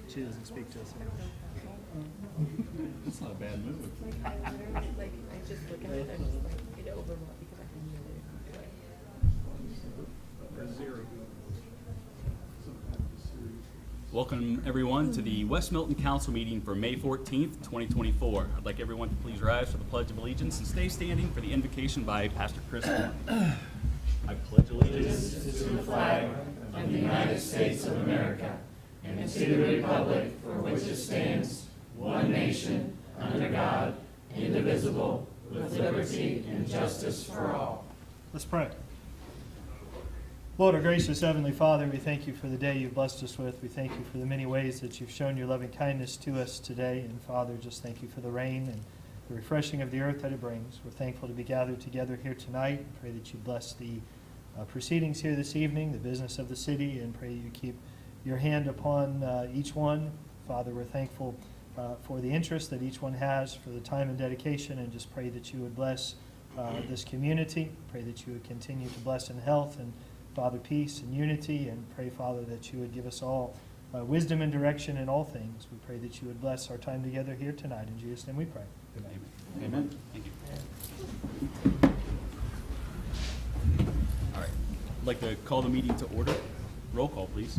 She doesn't speak to us English. That's not a bad move. I literally, I just look at it, I'm just it overwhelmed because I can really do it. Zero. Welcome, everyone, to the West Milton Council meeting for May 14th, 2024. I'd like everyone to please rise for the Pledge of Allegiance and stay standing for the invocation by Pastor Chris. I pledge allegiance To the flag of the United States of America and to the republic for which it stands, one nation, under God, indivisible, with liberty and justice for all. Let's pray. Lord, our gracious Heavenly Father, we thank you for the day you've blessed us with. We thank you for the many ways that you've shown your loving kindness to us today. And Father, just thank you for the rain and the refreshing of the earth that it brings. We're thankful to be gathered together here tonight. Pray that you bless the proceedings here this evening, the business of the city, and pray you keep your hand upon each one. Father, we're thankful for the interest that each one has, for the time and dedication, and just pray that you would bless this community. Pray that you would continue to bless in health and, Father, peace and unity, and pray, Father, that you would give us all wisdom and direction in all things. We pray that you would bless our time together here tonight. In Jesus' name we pray. Amen. Amen. Thank you. All right. I'd like to call the meeting to order. Roll call, please.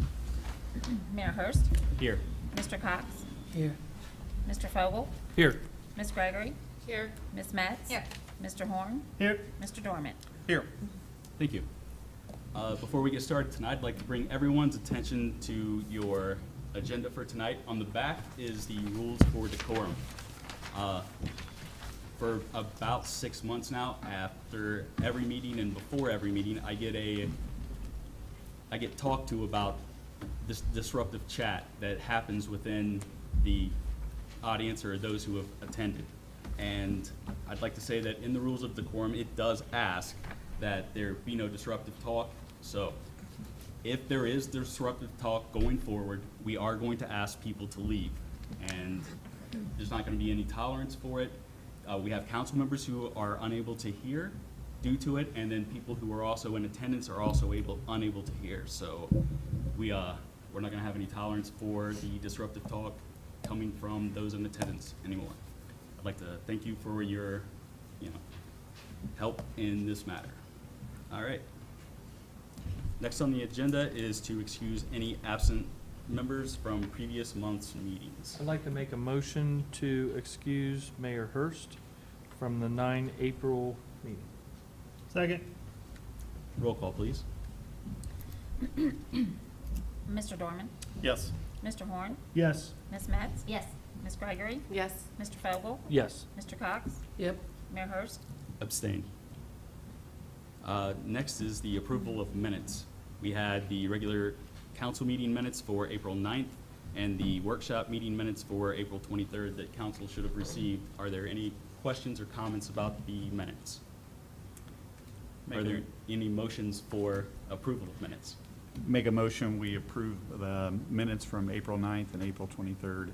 Mayor Hurst. Here. Mr. Cox. Here. Mr. Fogel. Here. Ms. Gregory. Here. Ms. Metz. Here. Mr. Horn. Here. Mr. Dormant. Here. Thank you. Before we get started tonight, I'd like to bring everyone's attention to your agenda for tonight. On the back is the rules for decorum. For about 6 months now, after every meeting and before every meeting, I get talked to about this disruptive chat that happens within the audience or those who have attended. And I'd like to say that in the rules of decorum, it does ask that there be no disruptive talk. So if there is disruptive talk going forward, we are going to ask people to leave. And there's not going to be any tolerance for it. We have council members who are unable to hear due to it, and then people who are also in attendance are also unable to hear. So we're not going to have any tolerance for the disruptive talk coming from those in attendance anymore. I'd like to thank you for your, help in this matter. All right. Next on the agenda is to excuse any absent members from previous month's meetings. I'd like to make a motion to excuse Mayor Hurst from the 9 April meeting. Second. Roll call, please. Mr. Dormant. Yes. Mr. Horn. Yes. Ms. Metz. Yes. Ms. Gregory. Yes. Mr. Fogel. Yes. Mr. Cox. Yep. Mayor Hurst. Abstain. Next is the approval of minutes. We had the regular council meeting minutes for April 9th and the workshop meeting minutes for April 23rd that council should have received. Are there any questions or comments about the minutes? Are there any motions for approval of minutes? Make a motion, we approve the minutes from April 9th and April 23rd.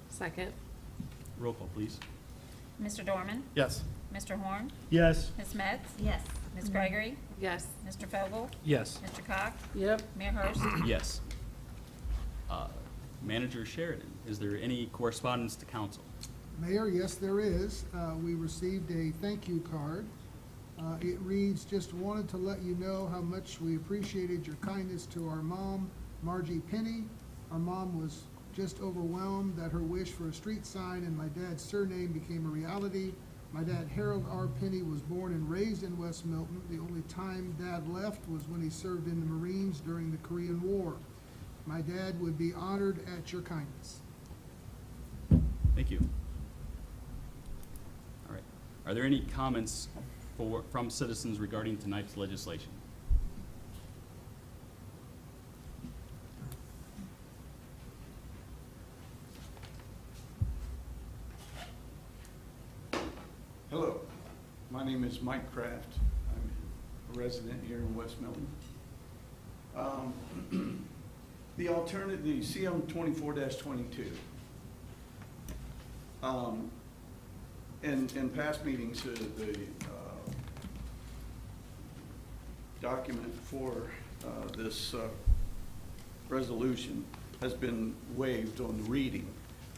Second. Roll call, please. Mr. Dormant. Yes. Mr. Horn. Yes. Ms. Metz. Yes. Ms. Gregory. Yes. Mr. Fogel. Yes. Mr. Cox. Yep. Mayor Hurst. Yes. Manager Sheridan, is there any correspondence to council? Mayor, yes, there is. We received a thank you card. It reads, just wanted to let you know how much we appreciated your kindness to our mom, Margie Penny. Our mom was just overwhelmed that her wish for a street sign and my dad's surname became a reality. My dad, Harold R. Penny, was born and raised in West Milton. The only time Dad left was when he served in the Marines during the Korean War. My dad would be honored at your kindness. Thank you. All right. Are there any comments from citizens regarding tonight's legislation? Hello, my name is Mike Kraft. I'm a resident here in West Milton. The alternative, the CM 24-22. In past meetings, the document for this resolution has been waived on the reading.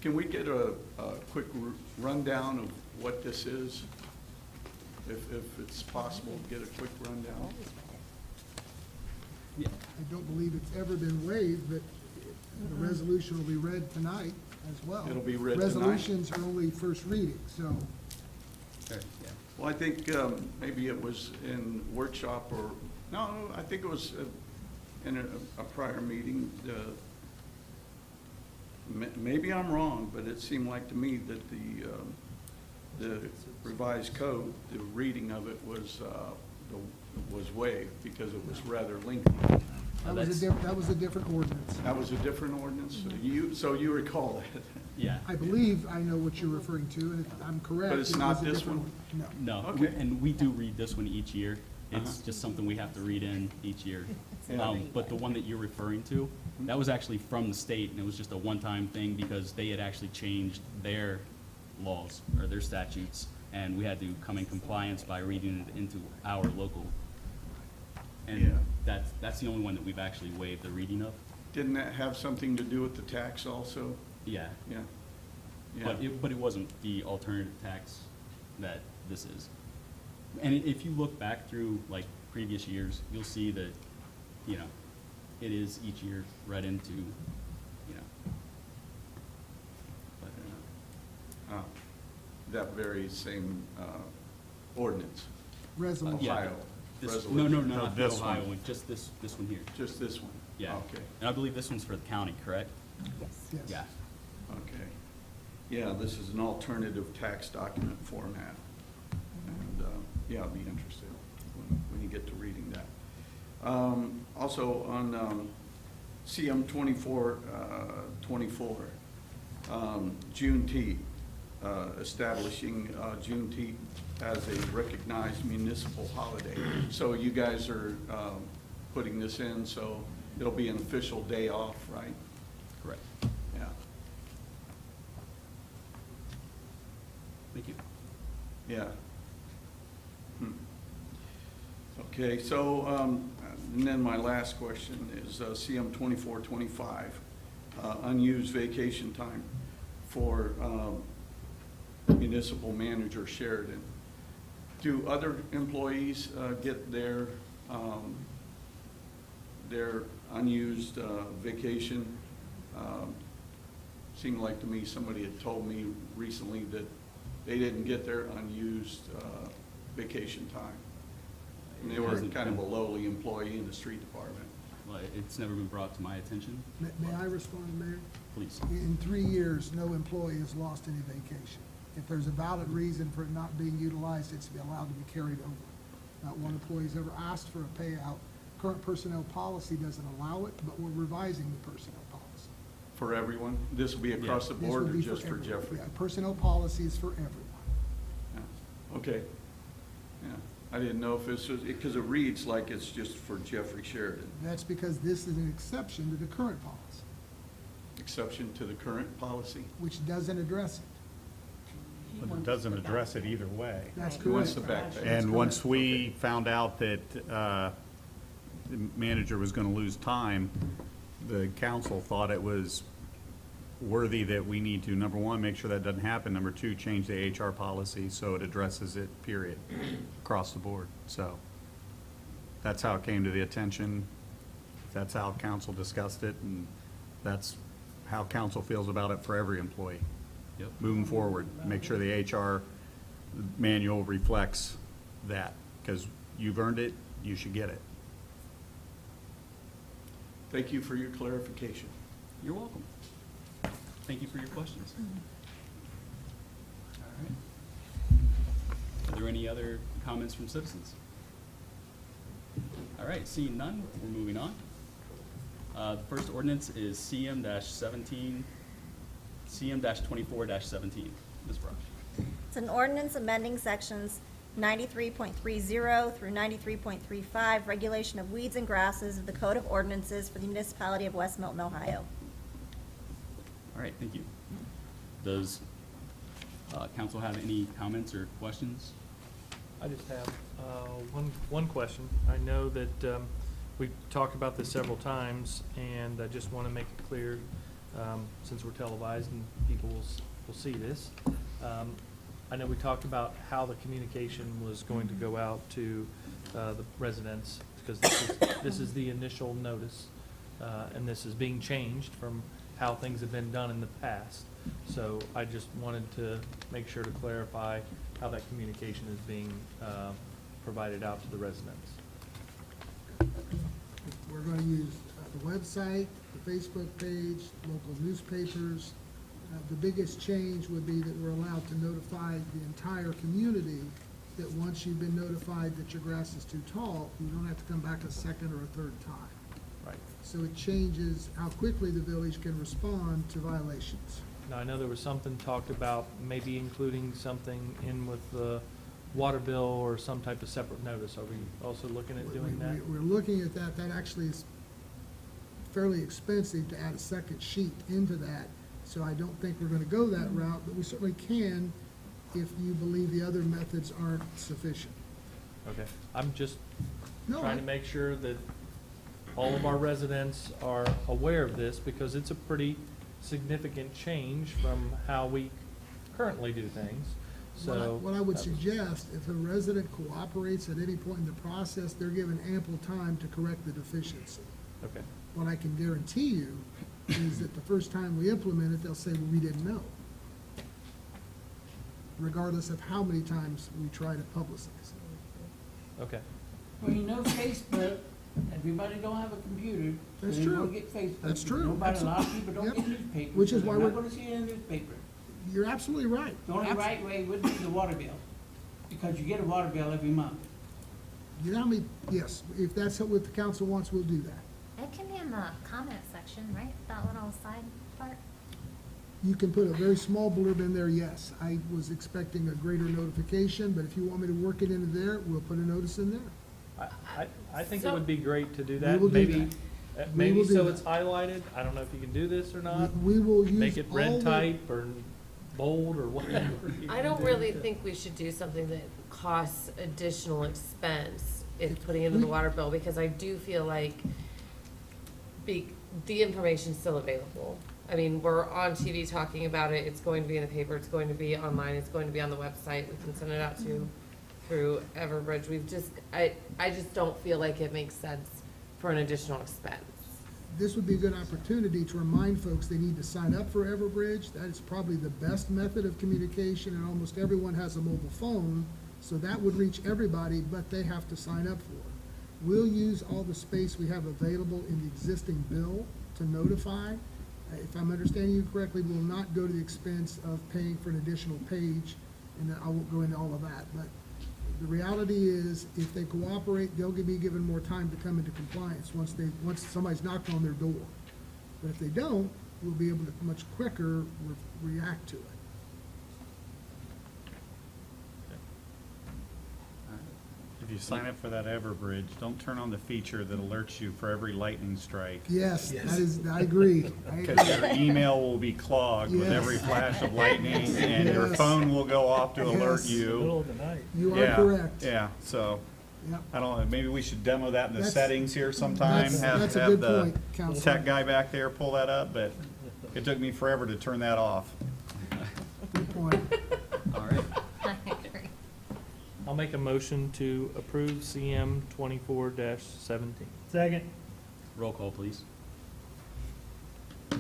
Can we get a quick rundown of what this is? If it's possible, get a quick rundown. Yeah. I don't believe it's ever been waived, but the resolution will be read tonight as well. It'll be read tonight? Resolutions are only first reading, so Sure, yeah. Well, I think maybe it was in workshop or, no, I think it was in a prior meeting. Maybe I'm wrong, but it seemed like to me that the revised code, the reading of it was waived because it was rather lengthy. that was a different ordinance. That was a different ordinance? So you recall that? Yeah. I believe I know what you're referring to, and if I'm correct. But it's it not was a this different one? No. No, Okay. and we do read this one each year. It's Uh-huh. just something we have to read in each year. Yeah. But the one that you're referring to, that was actually from the state, and it was just a one-time thing because they had actually changed their laws or their statutes, and we had to come in compliance by reading it into our local. Yeah. And that's the only one that we've actually waived the reading of. Didn't that have something to do with the tax also? Yeah. Yeah. Yeah. But it wasn't the alternative tax that this is. And if you look back through like previous years, you'll see that, you know, it is each year read into, you know. But, That very same ordinance, Resolution. yeah, Ohio this, resolution. no, No, not the this Ohio one. one, just this one here. Just this one? Yeah. Okay, And I believe this one's for the county, correct? Yes. Yes. Yeah. okay. Yeah, this is an alternative tax document format. And, yeah, I'll be interested when you get to reading that. Also on CM 2424, Juneteenth, establishing Juneteenth as a recognized municipal holiday. So you guys are putting this in, so it'll be an official day off, right? Correct. Yeah. Thank you. Yeah. Hmm. Okay, so, and then my last question is CM 2425, unused vacation time for municipal manager Sheridan. Do other employees get their unused vacation? Seemed like to me somebody had told me recently that they didn't get their unused vacation time. And they were kind of a lowly employee in the street department. Well, it's never been brought to my attention. May I respond, Mayor? Please. In 3 years, no employee has lost any vacation. If there's a valid reason for it not being utilized, it's to be allowed to be carried over. Not one employee's ever asked for a payout. Current personnel policy doesn't allow it, but we're revising the personnel policy. For everyone? This will be across the This board would or be just for everyone. Jeffrey? Yeah, personnel policy is for everyone. Yeah. Okay. Yeah, I didn't know if this was, because it reads like it's just for Jeffrey Sheridan. That's because this is an exception to the current policy, Exception to the current policy? which doesn't address it. But it doesn't address it either way. That's Who wants correct. the back pay? And once we found out that the manager was going to lose time, the council thought it was worthy that we need to, number one, make sure that doesn't happen. Number two, change the HR policy so it addresses it, period, across the board. So that's how it came to the attention. That's how council discussed it, and that's how council feels about it for every employee. Yep. Moving forward, make sure the HR manual reflects that, because you've earned it, you should get it. Thank you for your clarification. You're welcome. Thank you for your questions. All right. Are there any other comments from citizens? All right, seeing none, we're moving on. The first ordinance is CM-24-17. Ms. Brush. It's an ordinance amending sections 93.30 through 93.35, regulation of weeds and grasses of the Code of Ordinances for the municipality of West Milton, Ohio. All right, thank you. Does council have any comments or questions? I just have one question. I know that we talked about this several times, and I just want to make it clear, since we're televised and people will see this. I know we talked about how the communication was going to go out to the residents, because this is the initial notice, and this is being changed from how things have been done in the past. So I just wanted to make sure to clarify how that communication is being provided out to the residents. We're going to use the website, the Facebook page, local newspapers. The biggest change would be that we're allowed to notify the entire community that once you've been notified that your grass is too tall, you don't have to come back a second or a third time. Right. So it changes how quickly the village can respond to violations. Now, I know there was something talked about maybe including something in with the water bill or some type of separate notice. Are we also looking at doing that? We're looking at that. That actually is fairly expensive to add a second sheet into that. So I don't think we're going to go that route, but we certainly can if you believe the other methods aren't sufficient. Okay, I'm just No, trying to make sure that all of our residents are aware of this, because it's a pretty significant change from how we currently do things. So What I would suggest, if a resident cooperates at any point in the process, they're given ample time to correct the deficiency. Okay, What I can guarantee you is that the first time we implement it, they'll say, well, we didn't know, regardless of how many times we try to publicize it. okay. Well, you know, Facebook, everybody don't have a computer. so That's they true. don't get Facebook. That's true. Nobody, a lot of people don't Yep. get newspapers. Which is so why they're we're- not gonna see it in the newspaper. You're absolutely right. The only right way would be the water bill, because you get a water bill every month. You know how many, yes, if that's what the council wants, we'll do that. It can be in the comment section, right? That little side part? You can put a very small blurb in there, yes. I was expecting a greater notification, but if you want me to work it into there, we'll put a notice in there. I think it So- would be great to do We that. will do Maybe, that. We maybe will do so that. it's highlighted. I don't know if you can do this or not. We will use Make it all red the- type or bold or whatever. you I can don't do really to- think we should do something that costs additional expense in putting into the water bill, because I do feel like the information's still available. I mean, we're on TV talking about it, it's going to be in the paper, it's going to be online, it's going to be on the website, we can send it out to, through Everbridge. I just don't feel like it makes sense for an additional expense. This would be a good opportunity to remind folks they need to sign up for Everbridge. That is probably the best method of communication, and almost everyone has a mobile phone, so that would reach everybody, but they have to sign up for it. We'll use all the space we have available in the existing bill to notify. If I'm understanding you correctly, we will not go to the expense of paying for an additional page, and I won't go into all of that, but the reality is, if they cooperate, they'll be given more time to come into compliance once somebody's knocked on their door. But if they don't, we'll be able to much quicker react to it. If you sign up for that Everbridge, don't turn on the feature that alerts you for every lightning strike. Yes, that is, I agree. Because your email will be clogged with every Yes. flash of lightning, and your Yes. phone will go off to alert Yes. you. Middle of the night. You are Yeah, correct. Yeah, so, Yep. I don't know, maybe we should demo that in the That's- settings here sometime. That's a Have good the point, Counselor. tech guy back there pull that up, but it took me forever to turn that off. Good point. All right. I agree. I'll make a motion to approve CM 24-17. Second. Roll call, please.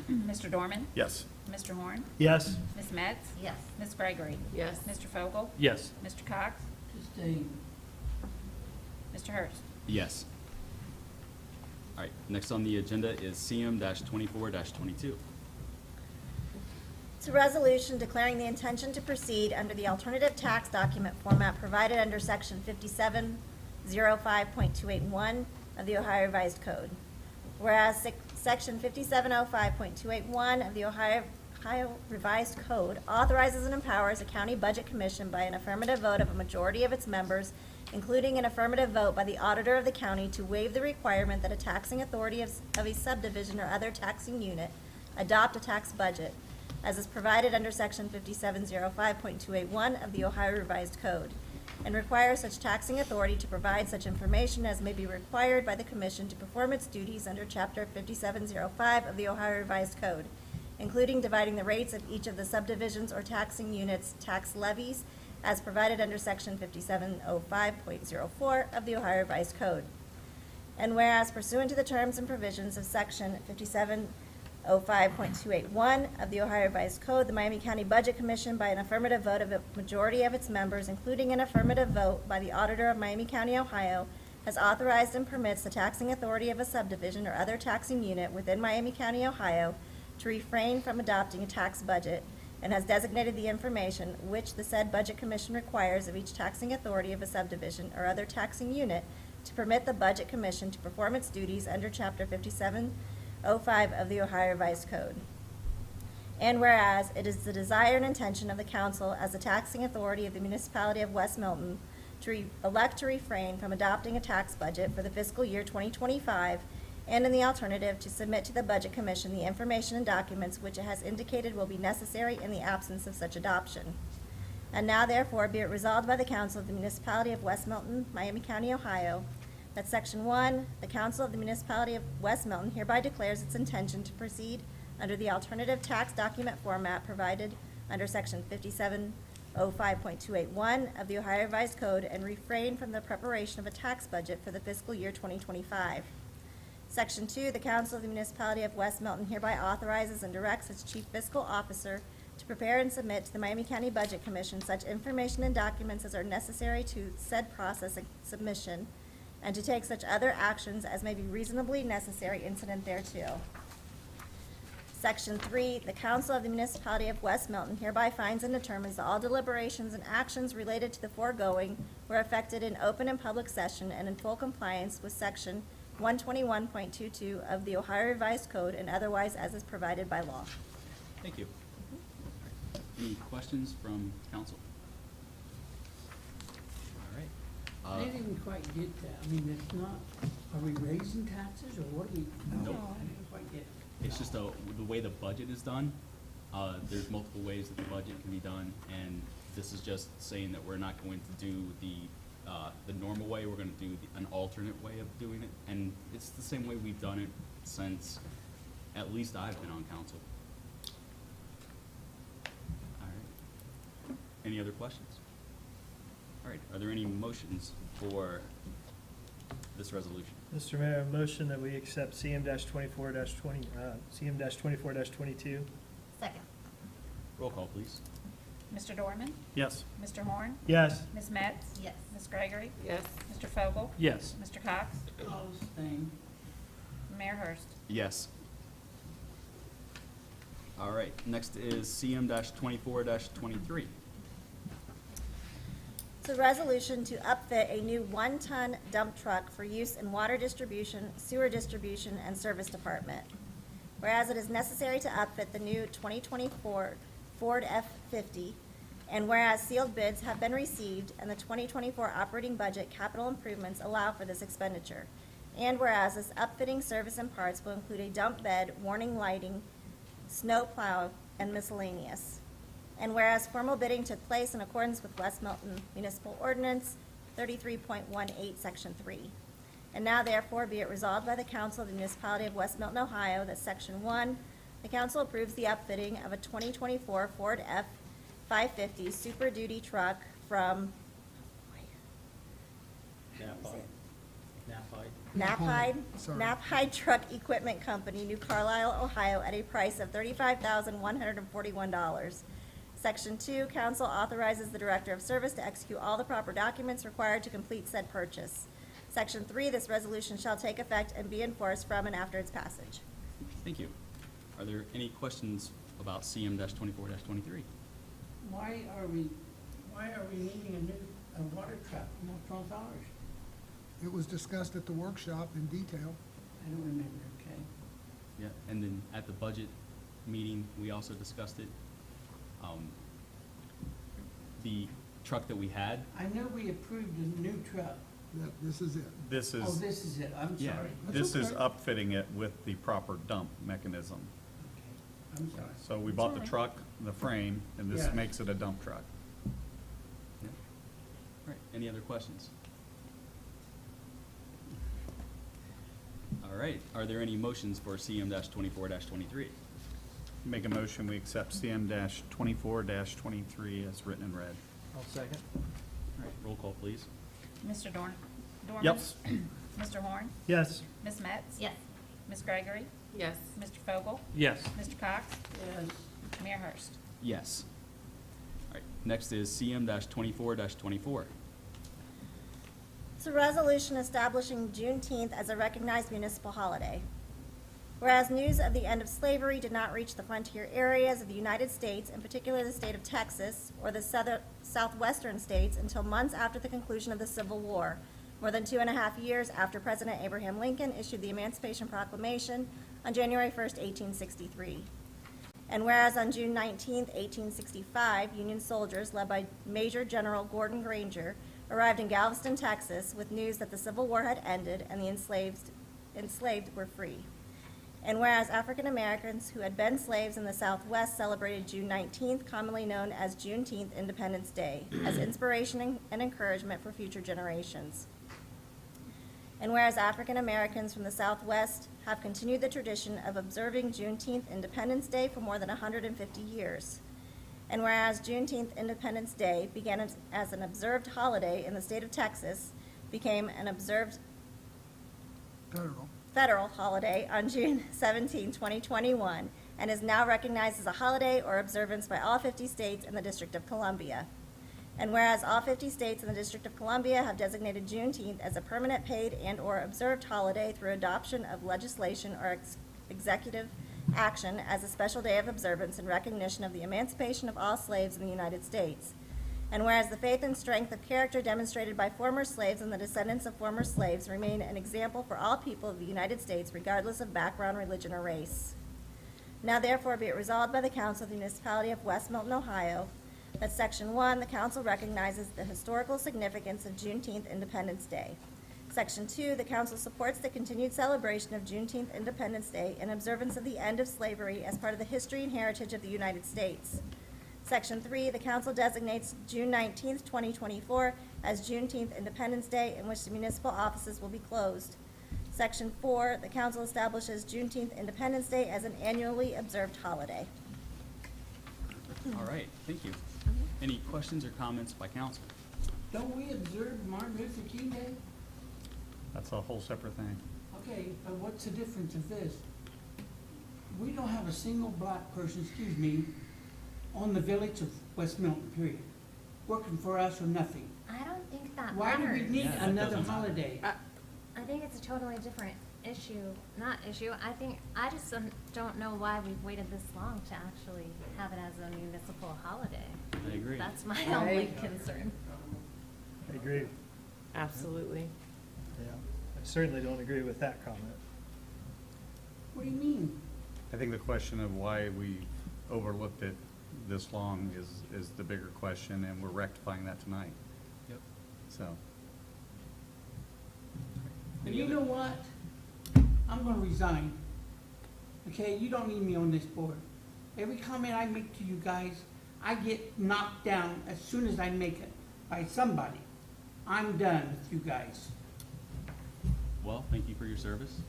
Mr. Dorman? Yes. Mr. Horn? Yes. Ms. Metz? Yes. Ms. Gregory? Yes. Mr. Fogel? Yes. Mr. Cox? Just a, Mr. Hurst? Yes. All right, next on the agenda is CM-24-22. It's a resolution declaring the intention to proceed under the alternative tax document format provided under Section 5705.281 of the Ohio Revised Code. Whereas Section 5705.281 of the Ohio Revised Code authorizes and empowers a county budget commission by an affirmative vote of a majority of its members, including an affirmative vote by the auditor of the county, to waive the requirement that a taxing authority of a subdivision or other taxing unit adopt a tax budget, as is provided under Section 5705.281 of the Ohio Revised Code. and require such taxing authority to provide such information as may be required by the Commission to perform its duties under Chapter 5705 of the Ohio Revised Code, including dividing the rates of each of the subdivisions or taxing units' tax levies as provided under Section 5705.04 of the Ohio Revised Code. And whereas pursuant to the terms and provisions of Section 5705.281 of the Ohio Revised Code, the Miami County Budget Commission, by an affirmative vote of a majority of its members, including an affirmative vote by the Auditor of Miami County, Ohio, has authorized and permits the taxing authority of a subdivision or other taxing unit within Miami County, Ohio, to refrain from adopting a tax budget, and has designated the information which the said Budget Commission requires of each taxing authority of a subdivision or other taxing unit to permit the Budget Commission to perform its duties under Chapter 5705 of the Ohio Revised Code. And whereas it is the desire and intention of the council as the taxing authority of the municipality of West Milton to elect to refrain from adopting a tax budget for the fiscal year 2025, and in the alternative, to submit to the Budget Commission the information and documents which it has indicated will be necessary in the absence of such adoption. And now therefore be it resolved by the Council of the Municipality of West Milton, Miami County, Ohio, that Section 1, the Council of the Municipality of West Milton hereby declares its intention to proceed under the alternative tax document format provided under Section 5705.281 of the Ohio Revised Code, and refrain from the preparation of a tax budget for the fiscal year 2025. Section 2, the Council of the Municipality of West Milton hereby authorizes and directs its Chief Fiscal Officer to prepare and submit to the Miami County Budget Commission such information and documents as are necessary to said process and submission, and to take such other actions as may be reasonably necessary incident thereto. Section 3, the Council of the Municipality of West Milton hereby finds and determines that all deliberations and actions related to the foregoing were effected in open and public session and in full compliance with Section 121.22 of the Ohio Revised Code, and otherwise as is provided by law. Thank you. Any questions from council? All right. I didn't quite get that. I mean, it's not, are we raising taxes or what are we? Nope. I didn't quite get it. It's just the way the budget is done. There's multiple ways that the budget can be done, and this is just saying that we're not going to do the normal way. We're going to do an alternate way of doing it, and it's the same way we've done it since at least I've been on council. All right. Any other questions? All right. Are there any motions for this resolution? Mr. Mayor, a motion that we accept CM-24-22. Second. Roll call, please. Mr. Dorman? Yes. Mr. Horn? Yes. Ms. Metz? Yes. Ms. Gregory? Yes. Mr. Fogel? Yes. Mr. Cox? Close thing. Mayor Hurst? Yes. All right. Next is CM-24-23. It's a resolution to upfit a new one-ton dump truck for use in water distribution, sewer distribution, and service department. Whereas it is necessary to upfit the new 2024 Ford F-50, and whereas sealed bids have been received and the 2024 operating budget capital improvements allow for this expenditure. And whereas this upfitting service and parts will include a dump bed, warning lighting, snow plow, and miscellaneous. And whereas formal bidding took place in accordance with West Milton Municipal Ordinance 33.18, Section 3. And now therefore be it resolved by the Council of the Municipality of West Milton, Ohio, that Section 1, the council approves the upfitting of a 2024 Ford F-550 Super Duty truck from Sorry. Knapheide Truck Equipment Company, New Carlisle, Ohio, at a price of $35,141. Section 2, council authorizes the Director of Service to execute all the proper documents required to complete said purchase. Section 3, this resolution shall take effect and be enforced from and after its passage. Thank you. Are there any questions about CM-24-23? Why are we needing a water truck? What's wrong with ours? It was discussed at the workshop in detail. I don't remember, okay? Yeah, and then at the budget meeting, we also discussed it. The truck that we had, I know we approved a new truck. This is it. This Oh, is, this is it. I'm Yeah. sorry. That's this is okay. upfitting it with the proper dump mechanism. Okay. I'm sorry. So we bought the That's truck, the frame, and this Yeah. makes it a dump truck. right, any other questions? All right, are there any motions for CM-24-23? Make a motion, we accept CM-24-23 as written and read. I'll second. All right, roll call, please. Mr. Dorn? Dorman? Yep. Mr. Horn? Yes. Ms. Metz? Yes. Ms. Gregory? Yes. Mr. Fogel? Yes. Mr. Cox? Yes. Mayor Hurst? Yes. All right, next is CM-24-24. It's a resolution establishing Juneteenth as a recognized municipal holiday. Whereas news of the end of slavery did not reach the frontier areas of the United States, in particular the state of Texas, or the southwestern states, until months after the conclusion of the Civil War, more than 2.5 years after President Abraham Lincoln issued the Emancipation Proclamation on January 1st, 1863. And whereas on June 19th, 1865, Union soldiers, led by Major General Gordon Granger, arrived in Galveston, Texas, with news that the Civil War had ended and the enslaved were free. And whereas African Americans who had been slaves in the Southwest celebrated June 19th, commonly known as Juneteenth Independence Day, as inspiration and encouragement for future generations. And whereas African Americans from the Southwest have continued the tradition of observing Juneteenth Independence Day for more than 150 years. And whereas Juneteenth Independence Day began as an observed holiday in the state of Texas, became an observed federal holiday on June 17, 2021, and is now recognized as a holiday or observance by all 50 states and the District of Columbia. And whereas all 50 states and the District of Columbia have designated Juneteenth as a permanent paid and/or observed holiday through adoption of legislation or executive action as a special day of observance in recognition of the emancipation of all slaves in the United States. And whereas the faith and strength of character demonstrated by former slaves and the descendants of former slaves remain an example for all people of the United States, regardless of background, religion, or race. Now therefore be it resolved by the Council of the Municipality of West Milton, Ohio, that Section 1, the Council recognizes the historical significance of Juneteenth Independence Day. Section 2, the Council supports the continued celebration of Juneteenth Independence Day in observance of the end of slavery as part of the history and heritage of the United States. Section 3, the Council designates June 19th, 2024 as Juneteenth Independence Day, in which the municipal offices will be closed. Section 4, the Council establishes Juneteenth Independence Day as an annually observed holiday. All right, thank you. Any questions or comments by council? Don't we observe Martin Luther King Day? That's a whole separate thing. Okay, but what's the difference of this? We don't have a single black person, excuse me, on the village of West Milton, period, working for us or nothing. I don't think that Why do we matters. need Yeah, that another doesn't matter. holiday? I think it's a totally different issue, not issue. I just don't know why we've waited this long to actually have it as a municipal holiday. I agree. That's my I- only concern. I agree. Absolutely. Yeah. I certainly don't agree with that comment. What do you mean? I think the question of why we overlooked it this long is the bigger question, and we're rectifying that tonight, Yep. so. And Any you other- know what? I'm gonna resign. Okay, you don't need me on this board. Every comment I make to you guys, I get knocked down as soon as I make it by somebody. I'm done with you guys. Well, thank you for your service.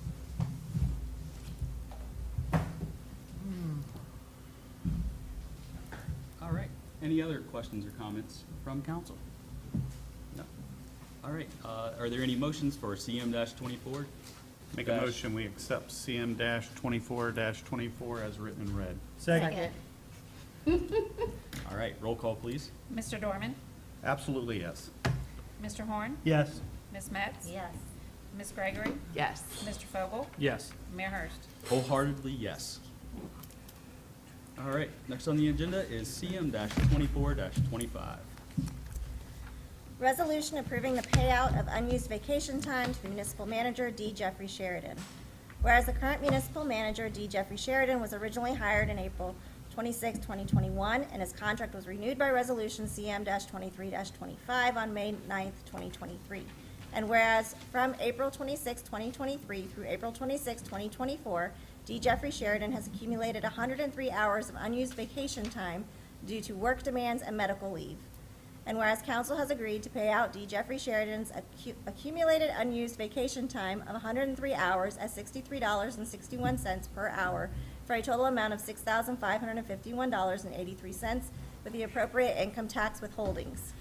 All right, any other questions or comments from council? No. All right, are there any motions for CM-24? Make a motion, we accept CM-24-24 as written and read. Second. All right, roll call, please. Mr. Dorman? Absolutely, yes. Mr. Horn? Yes. Ms. Metz? Yes. Ms. Gregory? Yes. Mr. Fogel? Yes. Mayor Hurst? Wholeheartedly, yes. All right, next on the agenda is CM-24-25. Resolution approving the payout of unused vacation time to the municipal manager, D. Jeffrey Sheridan. Whereas the current municipal manager, D. Jeffrey Sheridan, was originally hired in April 26, 2021, and his contract was renewed by resolution CM-23-25 on May 9, 2023. And whereas from April 26, 2023 through April 26, 2024, D. Jeffrey Sheridan has accumulated 103 hours of unused vacation time due to work demands and medical leave. And whereas council has agreed to pay out D. Jeffrey Sheridan's accumulated unused vacation time of 103 hours at $63.61 per hour for a total amount of $6,551.83 with the appropriate income tax withholdings.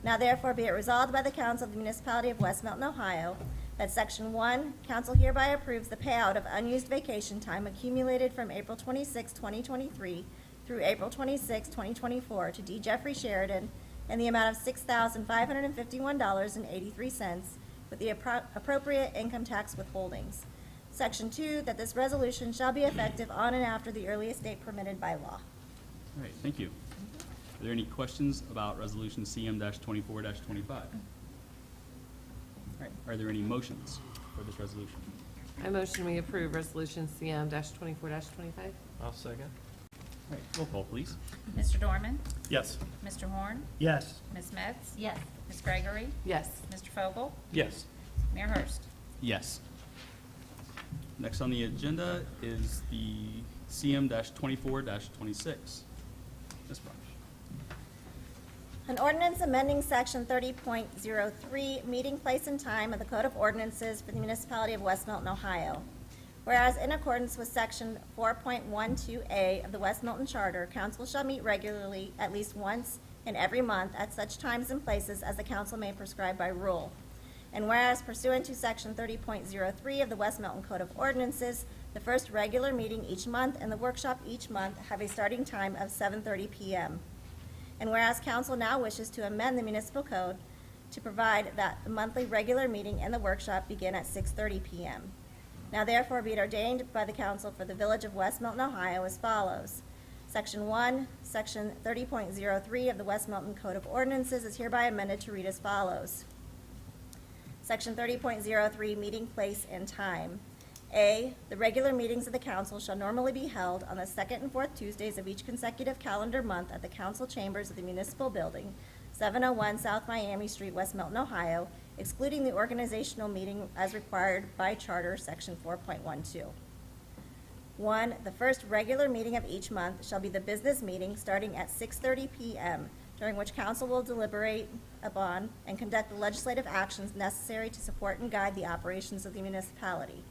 Now therefore be it resolved by the council of the municipality of West Milton, Ohio, that Section 1, council hereby approves the payout of unused vacation time accumulated from April 26, 2023 through April 26, 2024 to D. Jeffrey Sheridan in the amount of $6,551.83 with the appropriate income tax withholdings. Section 2, that this resolution shall be effective on and after the earliest date permitted by law. All right, thank you. Are there any questions about Resolution CM-24-25? All right, are there any motions for this resolution? I motion we approve Resolution CM-24-25. I'll second. All right, roll call, please. Mr. Dorman? Yes. Mr. Horn? Yes. Ms. Metz? Yes. Ms. Gregory? Yes. Mr. Fogel? Yes. Mayor Hurst? Yes. Next on the agenda is the CM-24-26. Ms. Brown. An ordinance amending section 30.03, meeting place and time of the Code of Ordinances for the municipality of West Milton, Ohio. Whereas in accordance with section 4.12A of the West Milton Charter, council shall meet regularly at least once in every month at such times and places as the council may prescribe by rule. And whereas pursuant to section 30.03 of the West Milton Code of Ordinances, the first regular meeting each month and the workshop each month have a starting time of 7:30 p.m. And whereas council now wishes to amend the municipal code to provide that the monthly regular meeting and the workshop begin at 6:30 p.m. Now therefore be it ordained by the council for the village of West Milton, Ohio as follows. Section 1, section 30.03 of the West Milton Code of Ordinances is hereby amended to read as follows. Section 30.03, meeting place and time. A, the regular meetings of the council shall normally be held on the second and fourth Tuesdays of each consecutive calendar month at the council chambers of the municipal building, 701 South Miami Street, West Milton, Ohio, excluding the organizational meeting as required by Charter, Section 4.12. 1, the first regular meeting of each month shall be the business meeting starting at 6:30 p.m., during which council will deliberate upon and conduct the legislative actions necessary to support and guide the operations of the municipality.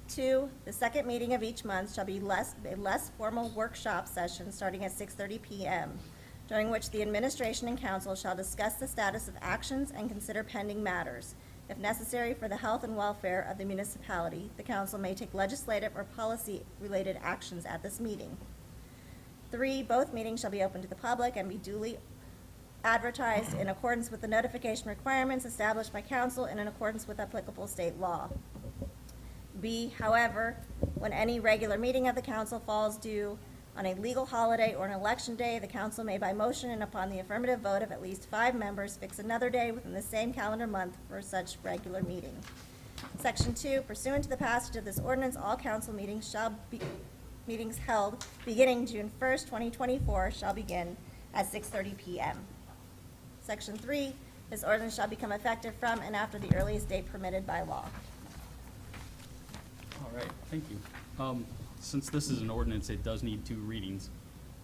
2, the second meeting of each month shall be a less formal workshop session starting at 6:30 p.m., during which the administration and council shall discuss the status of actions and consider pending matters. If necessary for the health and welfare of the municipality, the council may take legislative or policy-related actions at this meeting. 3, both meetings shall be open to the public and be duly advertised in accordance with the notification requirements established by council and in accordance with applicable state law. B, however, when any regular meeting of the council falls due on a legal holiday or an election day, the council may by motion and upon the affirmative vote of at least 5 members fix another day within the same calendar month for such regular meeting. Section 2, pursuant to the passage of this ordinance, all council meetings held beginning June 1st, 2024 shall begin at 6:30 p.m. Section 3, this ordinance shall become effective from and after the earliest date permitted by law. All right, thank you. Since this is an ordinance, it does need 2 readings.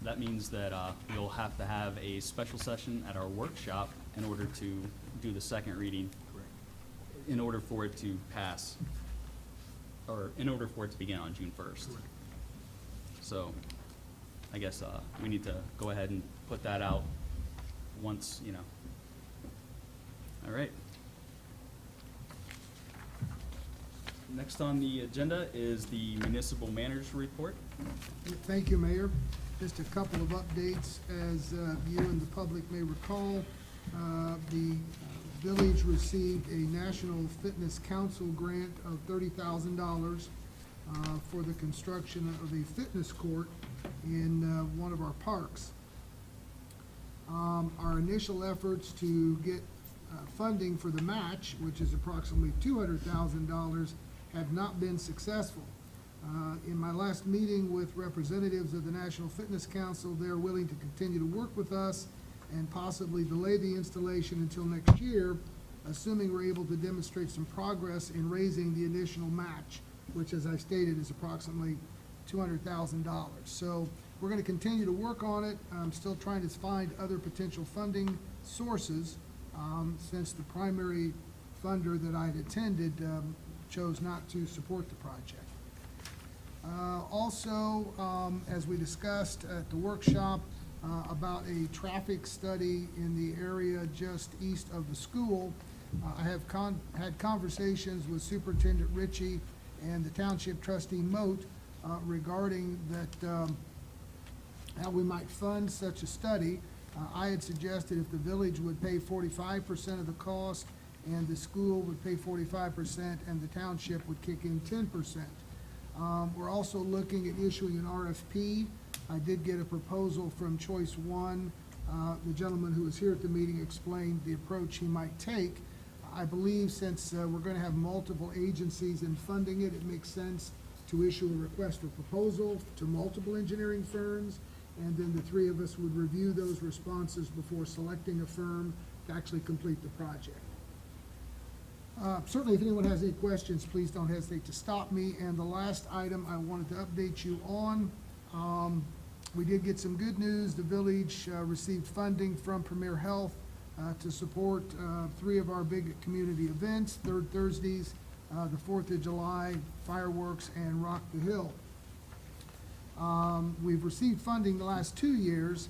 That means that we'll have to have a special session at our workshop in order to do the second reading. Correct. In order for it to pass, or in order for it to begin on June 1st. Correct. So I guess we need to go ahead and put that out once, you know. All right. Next on the agenda is the municipal manager's report. Thank you, Mayor. Just a couple of updates. As you and the public may recall, the village received a National Fitness Council grant of $30,000 for the construction of a fitness court in one of our parks. Our initial efforts to get funding for the match, which is approximately $200,000, have not been successful. In my last meeting with representatives of the National Fitness Council, they're willing to continue to work with us and possibly delay the installation until next year, assuming we're able to demonstrate some progress in raising the initial match, which, as I stated, is approximately $200,000. So We're gonna continue to work on it. I'm still trying to find other potential funding sources, since the primary funder that I had attended, chose not to support the project. Also, as we discussed at the workshop, about a traffic study in the area just east of the school, I have had conversations with Superintendent Ritchie and the Township Trustee Moat regarding that, how we might fund such a study. I had suggested if the village would pay 45% of the cost and the school would pay 45% and the township would kick in 10%. We're also looking at issuing an RFP. I did get a proposal from Choice One. The gentleman who was here at the meeting explained the approach he might take. I believe since we're going to have multiple agencies in funding it, it makes sense to issue a request for proposal to multiple engineering firms, and then the three of us would review those responses before selecting a firm to actually complete the project. Certainly, if anyone has any questions, please don't hesitate to stop me. And the last item I wanted to update you on, we did get some good news. The village received funding from Premier Health to support 3 of our big community events, Third Thursdays, the 4th of July, fireworks, and Rock the Hill. We've received funding the last 2 years.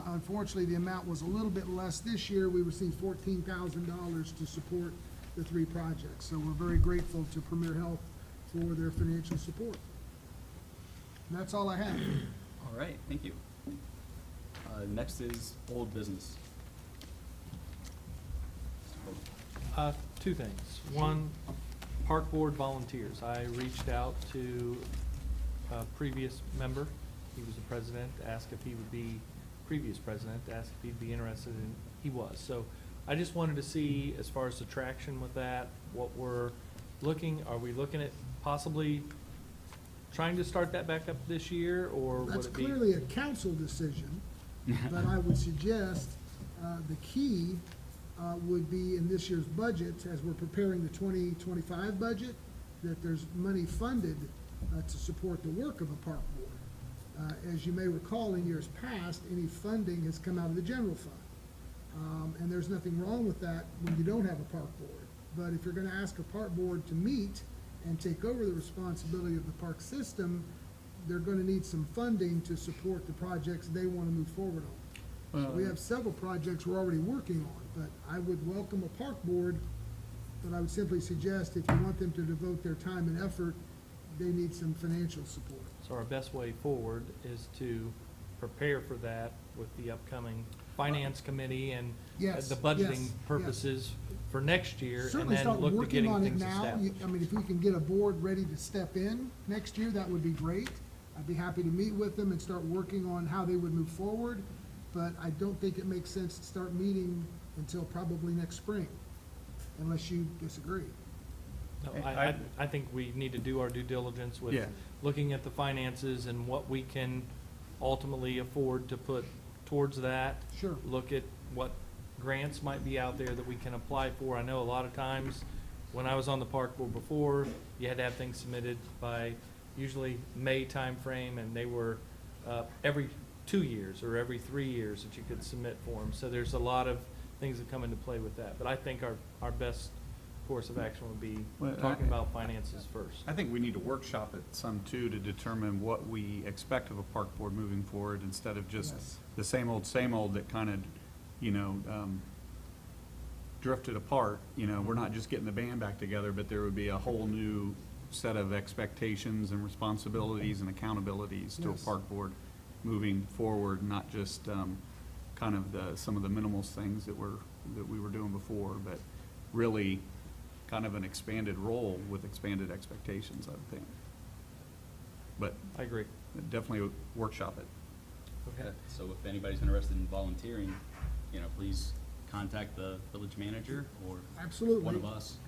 Unfortunately, the amount was a little bit less this year. We received $14,000 to support the 3 projects. So we're very grateful to Premier Health for their financial support. And that's all I have. All right, thank you. Next is old business. 2 things. One, park board volunteers. I reached out to a previous member. He was the president, asked if he would be, previous president, asked if he'd be interested, and he was. So I just wanted to see, as far as the traction with that, what we're looking, are we looking at possibly trying to start that back up this year, or would That's it be? clearly a council decision, but I would suggest the key would be in this year's budget, as we're preparing the 2025 budget, that there's money funded to support the work of a park board. As you may recall, in years past, any funding has come out of the general fund. And there's nothing wrong with that when you don't have a park board. But if you're gonna ask a park board to meet and take over the responsibility of the park system, they're gonna need some funding to support the projects they wanna move forward on. So we have several projects we're already working on, but I would welcome a park board, but I would simply suggest if you want them to devote their time and effort, they need some financial support. So our best way forward is to prepare for that with the upcoming finance committee and Yes, the budgeting yes, purposes for next year, and Certainly then start look to working getting on it things now. established. I mean, if we can get a board ready to step in next year, that would be great. I'd be happy to meet with them and start working on how they would move forward, but I don't think it makes sense to start meeting until probably next spring, unless you disagree. No, I think we need to do our due diligence with Yeah. looking at the finances and what we can ultimately afford to put towards that. Sure. Look at what grants might be out there that we can apply for. I know a lot of times, when I was on the park board before, you had to have things submitted by usually May timeframe, and they were every 2 years or every 3 years that you could submit for them. So there's a lot of things that come into play with that. But I think our best course of action would be Well, talking about finances first. I think we need to workshop it some too, to determine what we expect of a park board moving forward, instead of just Yes. the same old that kind of, drifted apart. We're not just getting the band back together, but there would be a whole new set of expectations and responsibilities and accountabilities to a Yes. park board moving forward, not just kind of some of the minimal things that we were doing before, but really kind of an expanded role with expanded expectations, I would think. But I agree. definitely workshop it. Okay. So if anybody's interested in volunteering, please contact the village manager or Absolutely. one of us.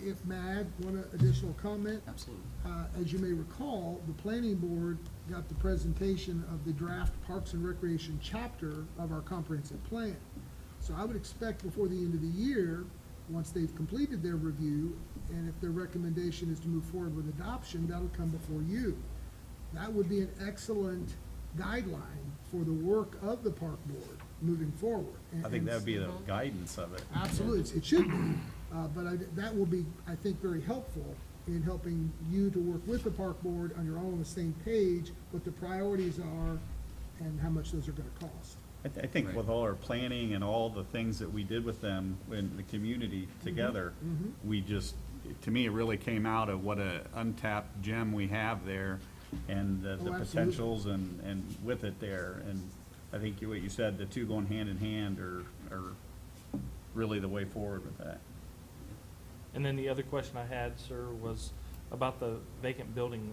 If may I add one additional comment? Absolutely. As you may recall, the planning board got the presentation of the draft Parks and Recreation chapter of our comprehensive plan. So I would expect before the end of the year, once they've completed their review, and if their recommendation is to move forward with adoption, that'll come before you. That would be an excellent guideline for the work of the park board moving forward. I think that would be the guidance of it. Absolutely, it should be, but that will be, I think, very helpful in helping you to work with the park board on your own on the same page, what the priorities are and how much those are gonna cost. I think with all our planning and all the things that we did with them in the community together, we just, to me, it really came out of what a untapped gem we have there and the absolutely. potentials and with it there. And I think what you said, the two going hand in hand are really the way forward with that. And then the other question I had, sir, was about the vacant building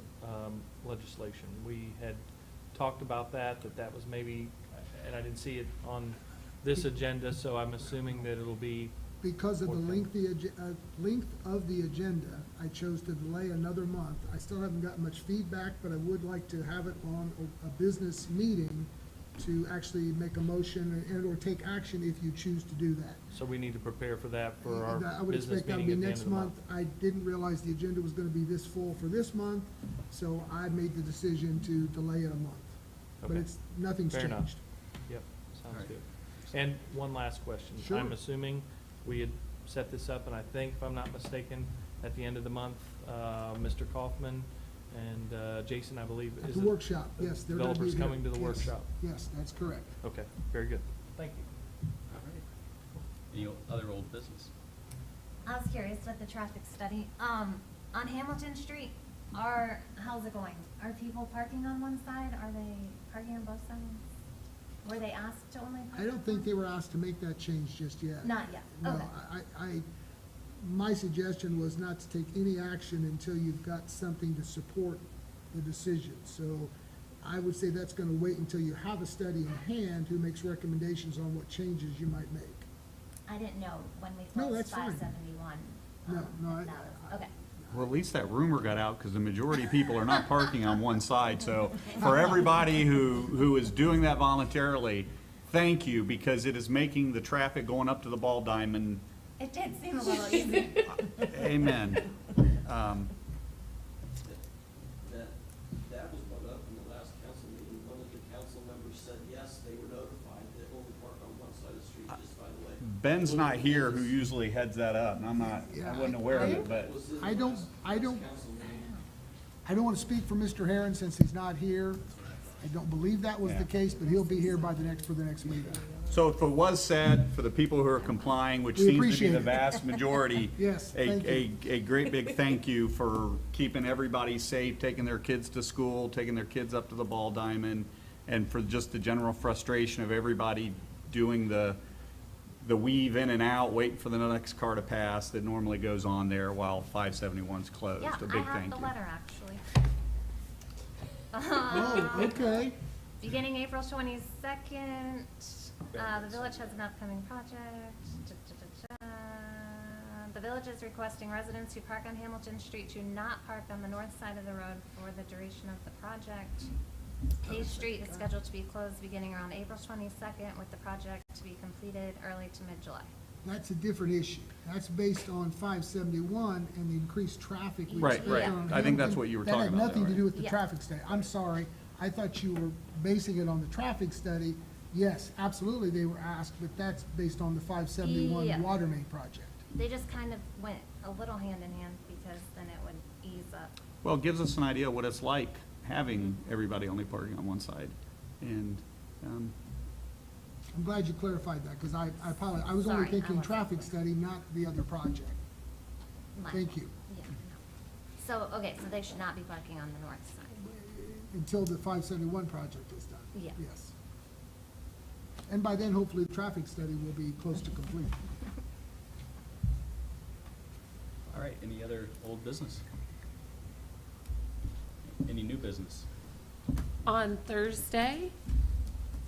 legislation. We had talked about that was maybe, and I didn't see it on this agenda, so I'm assuming that it'll be. Because of the forthcoming. length of the agenda, I chose to delay another month. I still haven't gotten much feedback, but I would like to have it on a business meeting to actually make a motion and/or take action if you choose to do that. So we need to prepare for that for And I our would business expect that'll meeting be at the end next of the month. month. I didn't realize the agenda was gonna be this full for this month, so I made the decision to delay it a month. But Okay. nothing's Fair enough. changed. Yep, sounds Alright. good. And one last question. Sure. I'm assuming we had set this up, and I think, if I'm not mistaken, at the end of the month, Mr. Kaufman and Jason, I believe, At is the it- workshop, yes, they're gonna be Developers here. coming to the Yes. workshop. Yes, that's correct. Okay, very good. Thank you. All right. Any other old business? I was curious with the traffic study, on Hamilton Street, how's it going? Are people parking on one side? Are they parking on both sides? Were they asked to only park? I don't think they were asked to make that change just yet. Not yet, No, okay. my suggestion was not to take any action until you've got something to support the decision. So I would say that's gonna wait until you have a study in hand who makes recommendations on what changes you might make. I didn't know when we No, closed that's fine. 571. No, Okay. Well, at least that rumor got out because the majority of people are not parking on one side. So for everybody who is doing that voluntarily, thank you, because it is making the traffic going up to the Ball Diamond. It did seem a little easy. Amen. That was brought up in the last council meeting. One of the council members said, yes, they were notified that only park on one side of the street, just by the way. Ben's not here, who usually heads that up, and I wasn't aware of it, but. Was in the I don't- last I don't- council meeting. I don't wanna speak for Mr. Herron since he's not here. I don't believe that was Yeah. the case, but he'll be here for the next meeting. So if it was said, for the people who are complying, which We seems to be appreciate the it. vast majority. Yes, thank A great big thank you for keeping everybody safe, taking their kids to school, taking their kids up to the Ball Diamond, and for just the general frustration of everybody doing the weave in and out, waiting for the next car to pass that normally goes on there while 571's closed. Yeah, A I big have thank the you. letter, actually. Oh, okay. Beginning April 22nd, the village has an upcoming project. The village is requesting residents who park on Hamilton Street to not park on the north side of the road for the duration of the project. Hayes Street is scheduled to be closed beginning around April 22nd, with the project to be completed early to mid-July. That's a different issue. That's based on 571 and the increased traffic we Right, expect right. on I think that's Hamilton. what you were talking about That had nothing there, to do right? with the Yeah. traffic study. I'm sorry. I thought you were basing it on the traffic study. Yes, absolutely, they were asked, but that's based on the 571 Yeah. water main project. They just kind of went a little hand in hand because then it would ease up. Well, it gives us an idea of what it's like having everybody only parking on one side. And, I'm glad you clarified that, because I apologize. I was only Sorry, I thinking wasn't traffic clear. study, not the other project. My Thank fault. you. Yeah, no. So, okay, so they should not be parking on the north side. Until the 571 project is done. Yeah. Yes. And by then, hopefully, the traffic study will be close to complete. All right, any other old business? Any new business? On Thursday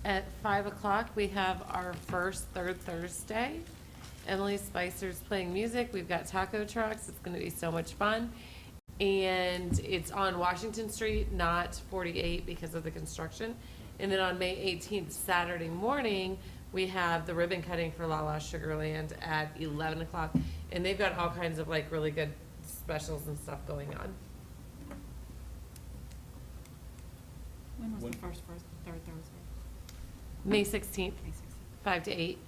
at 5 o'clock, we have our first Third Thursday. Emily Spicer's playing music. We've got taco trucks. It's going to be so much fun. And it's on Washington Street, not 48 because of the construction. And then on May 18th, Saturday morning, we have the ribbon cutting for La La Sugarland at 11 o'clock. And they've got all kinds of like really good specials and stuff going on. When was When- the third Thursday? May 16th, May 16th. 5 to 8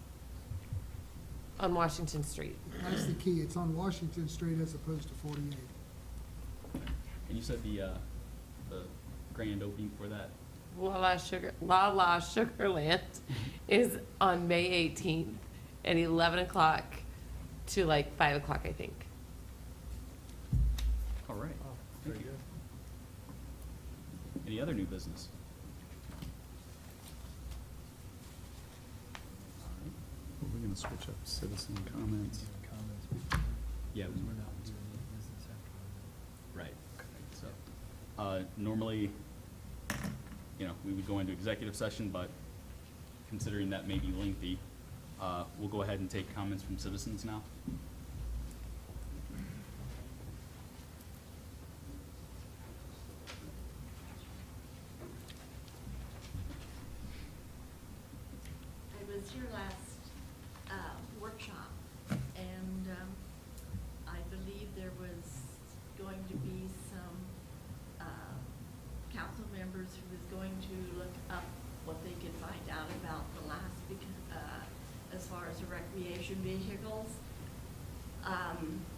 on Washington Street. That's the key. It's on Washington Street as opposed to 48. And you said the grand opening for that? La La Sugarland is on May 18th at 11 o'clock to like 5 o'clock, I think. All right. Oh, very good. Any other new business? We're gonna switch up citizen comments. Yeah. Because we're not doing any business after. Right. So, normally, you know, we would go into executive session, but considering that may be lengthy, we'll go ahead and take comments from citizens now. I was here last workshop, and I believe there was going to be some council members who was going to look up what they could find out about the last, as far as the recreation vehicles,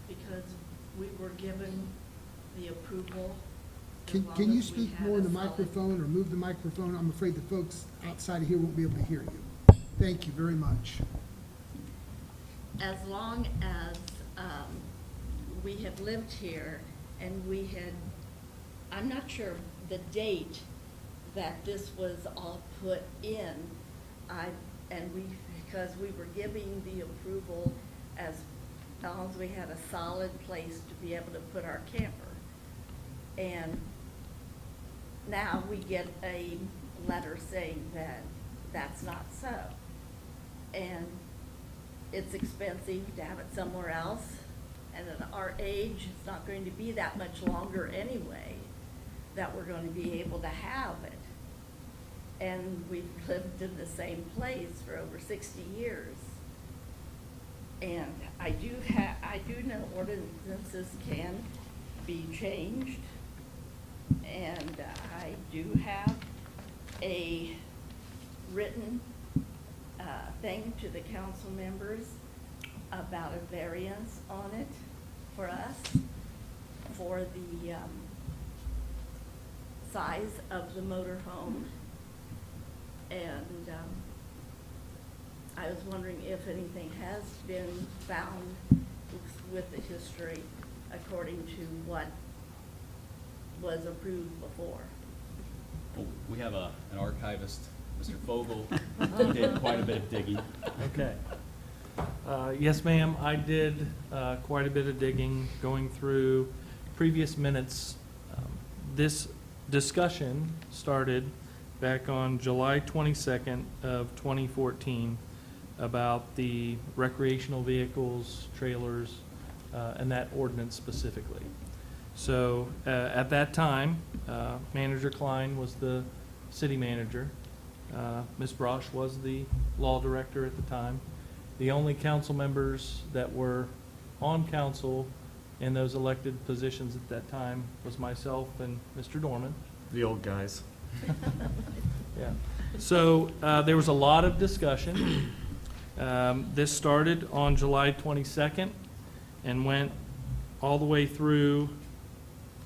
because we were given the approval. as long Can you as we speak had more in a the solid- microphone or move the microphone? I'm afraid the folks outside of here won't be able to hear you. Thank you very much. As long as we had lived here and we had, I'm not sure the date that this was all put in, because we were giving the approval as long as we had a solid place to be able to put our camper. And now we get a letter saying that that's not so. And it's expensive to have it somewhere else, and at our age, it's not going to be that much longer anyway that we're going to be able to have it. And we've lived in the same place for over 60 years. And I do know ordinances can be changed, and I do have a written thing to the council members about a variance on it for us, for the size of the motorhome. And I was wondering if anything has been found with the history according to what was approved before. Well, we have an archivist, Mr. Fogel, who did quite a bit of digging. Okay. Yes, ma'am, I did quite a bit of digging, going through previous minutes. This discussion started back on July 22nd of 2014 about the recreational vehicles, trailers, and that ordinance specifically. So at that time, Manager Klein was the city manager. Ms. Brosh was the law director at the time. The only council members that were on council in those elected positions at that time was myself and Mr. Dorman. The old guys. Yeah. So there was a lot of discussion. This started on July 22nd and went all the way through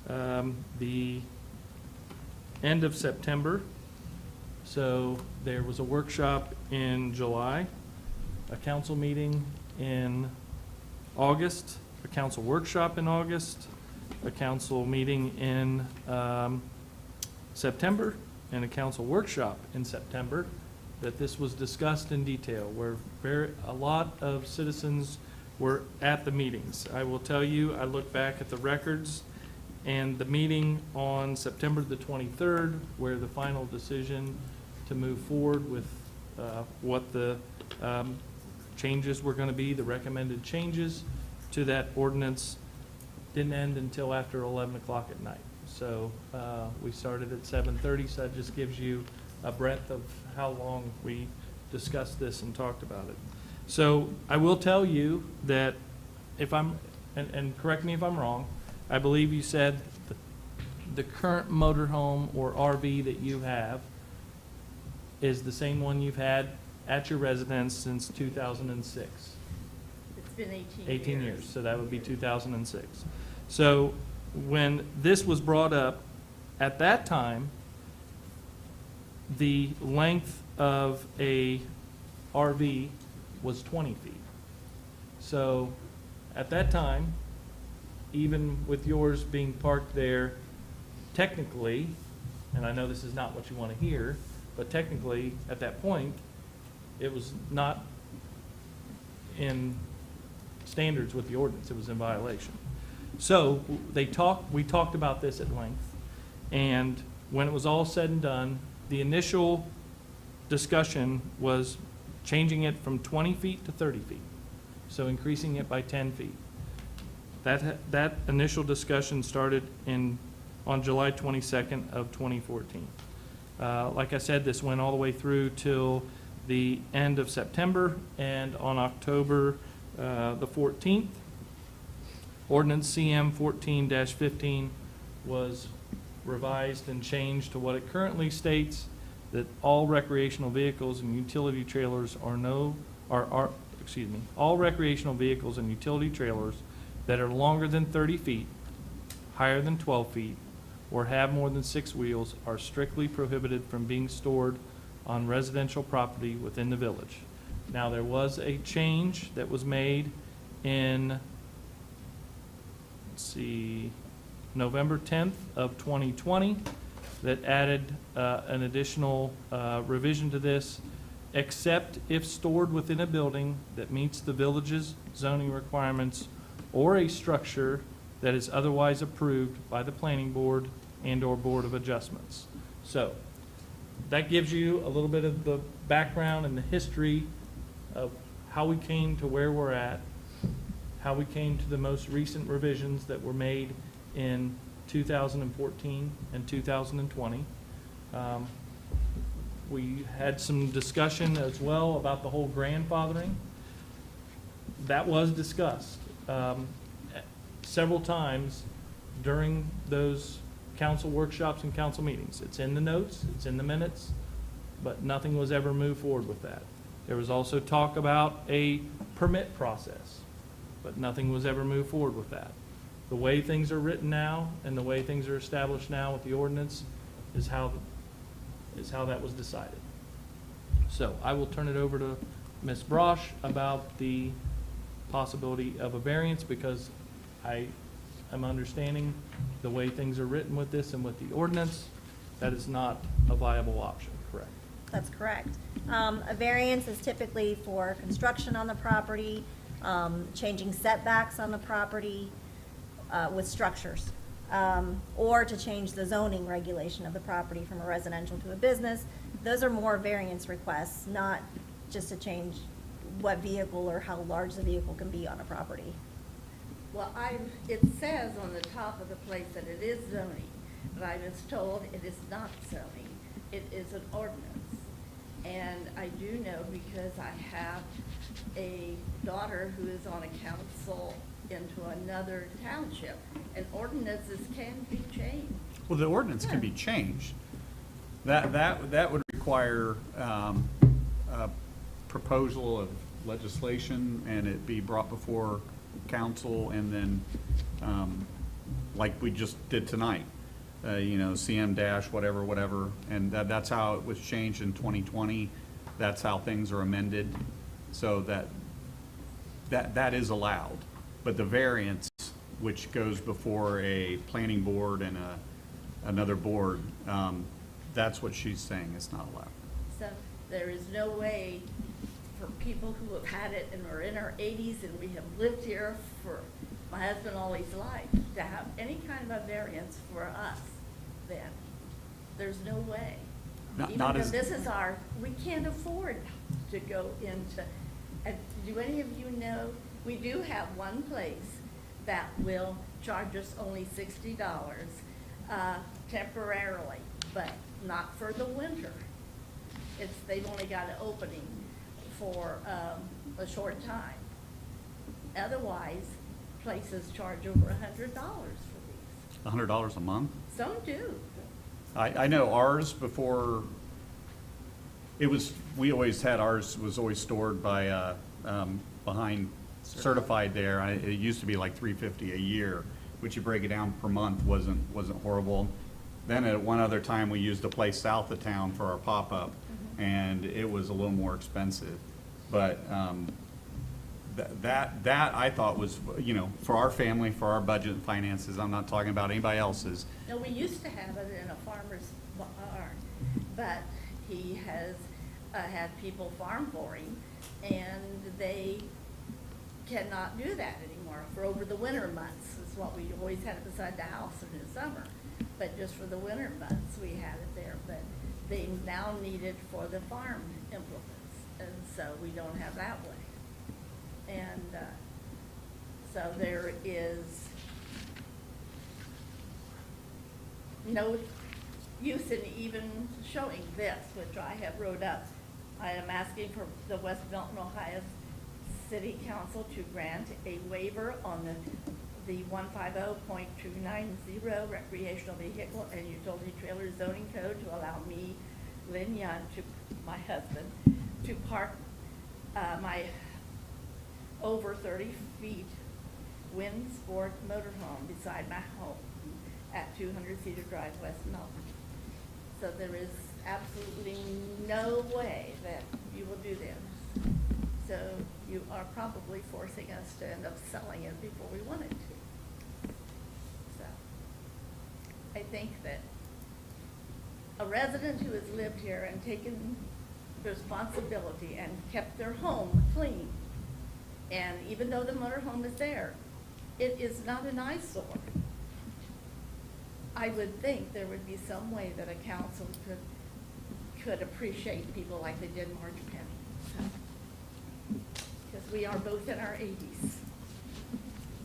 the end of September. So there was a workshop in July, a council meeting in August, a council workshop in August, a council meeting in September, and a council workshop in September that this was discussed in detail, where a lot of citizens were at the meetings. I will tell you, I look back at the records, and the meeting on September the 23rd, where the final decision to move forward with what the changes were going to be, the recommended changes to that ordinance, didn't end until after 11 o'clock at night. So we started at 7:30, so that just gives you a breadth of how long we discussed this and talked about it. So I will tell you that if I'm, and correct me if I'm wrong, I believe you said the current motorhome or RV that you have is the same one you've had at your residence since 2006. It's been 18 years. 18 years, so that would be 2006. So when this was brought up, at that time, the length of a RV was 20 feet. So at that time, even with yours being parked there, technically, and I know this is not what you want to hear, but technically, at that point, it was not in standards with the ordinance, it was in violation. So we talked about this at length, and when it was all said and done, the initial discussion was changing it from 20 feet to 30 feet, so increasing it by 10 feet. That initial discussion started on July 22nd of 2014. Like I said, this went all the way through till the end of September, and on October the 14th, Ordinance CM 14-15 was revised and changed to what it currently states, that all recreational vehicles and utility trailers all recreational vehicles and utility trailers that are longer than 30 feet, higher than 12 feet, or have more than 6 wheels are strictly prohibited from being stored on residential property within the village. Now, there was a change that was made in, November 10th of 2020 that added an additional revision to this, except if stored within a building that meets the village's zoning requirements or a structure that is otherwise approved by the planning board and/or board of adjustments. So that gives you a little bit of the background and the history of how we came to where we're at, how we came to the most recent revisions that were made in 2014 and 2020. We had some discussion as well about the whole grandfathering. That was discussed several times during those council workshops and council meetings. It's in the notes, it's in the minutes, but nothing was ever moved forward with that. There was also talk about a permit process, but nothing was ever moved forward with that. The way things are written now and the way things are established now with the ordinance is how that was decided. So I will turn it over to Ms. Brosh about the possibility of a variance, because I am understanding the way things are written with this and with the ordinance, that is not a viable option, correct? That's correct. A variance is typically for construction on the property, changing setbacks on the property with structures, or to change the zoning regulation of the property from a residential to a business. Those are more variance requests, not just to change what vehicle or how large the vehicle can be on a property. Well, it says on the top of the place that it is zoning, but I was told it is not zoning. It is an ordinance. And I do know, because I have a daughter who is on a council into another township, and ordinances can be changed. Well, the ordinance can be changed. That would require a proposal of legislation, and it be brought before council, and then, like we just did tonight, CM dash whatever, and that's how it was changed in 2020. That's how things are amended, so that is allowed. But the variance, which goes before a planning board and another board, that's what she's saying is not allowed. So there is no way for people who have had it and are in our 80s, and we have lived here for my husband all his life, to have any kind of a variance for us then. There's no way. Even though this is we can't afford to go into, do any of you know, we do have one place that will charge us only $60 temporarily, but not for the winter. They've only got an opening for a short time. Otherwise, places charge over $100 for these. $100 a month? Some do. I know ours before, we always had ours was always stored by, behind certified there. It used to be like $350 a year, which you break it down per month wasn't horrible. Then at one other time, we used a place south of town for our pop-up, and it was a little more expensive. But that I thought was, you know, for our family, for our budget and finances, I'm not talking about anybody else's. No, we used to have it in a farmer's barn, but he has had people farm for him, and they cannot do that anymore for over the winter months. Is what we always had it beside the house in the summer, but just for the winter months we had it there. But they now need it for the farm implements, and so we don't have that way. And so there is no use in even showing this, which I have wrote up. I am asking for the West Milton, Ohio City Council to grant a waiver on the 150.290 recreational vehicle and utility trailer zoning code to allow me, Lynn Young, my husband, to park my over 30 feet wind sport motorhome beside my home at 200 Cedar Drive, West Milton. So there is absolutely no way that you will do this. So you are probably forcing us to end up selling it before we wanted to. So I think that a resident who has lived here and taken responsibility and kept their home clean, and even though the motorhome is there, it is not an eyesore. I would think there would be some way that a council could appreciate people like they did Marge Penny. Because we are both in our 80s.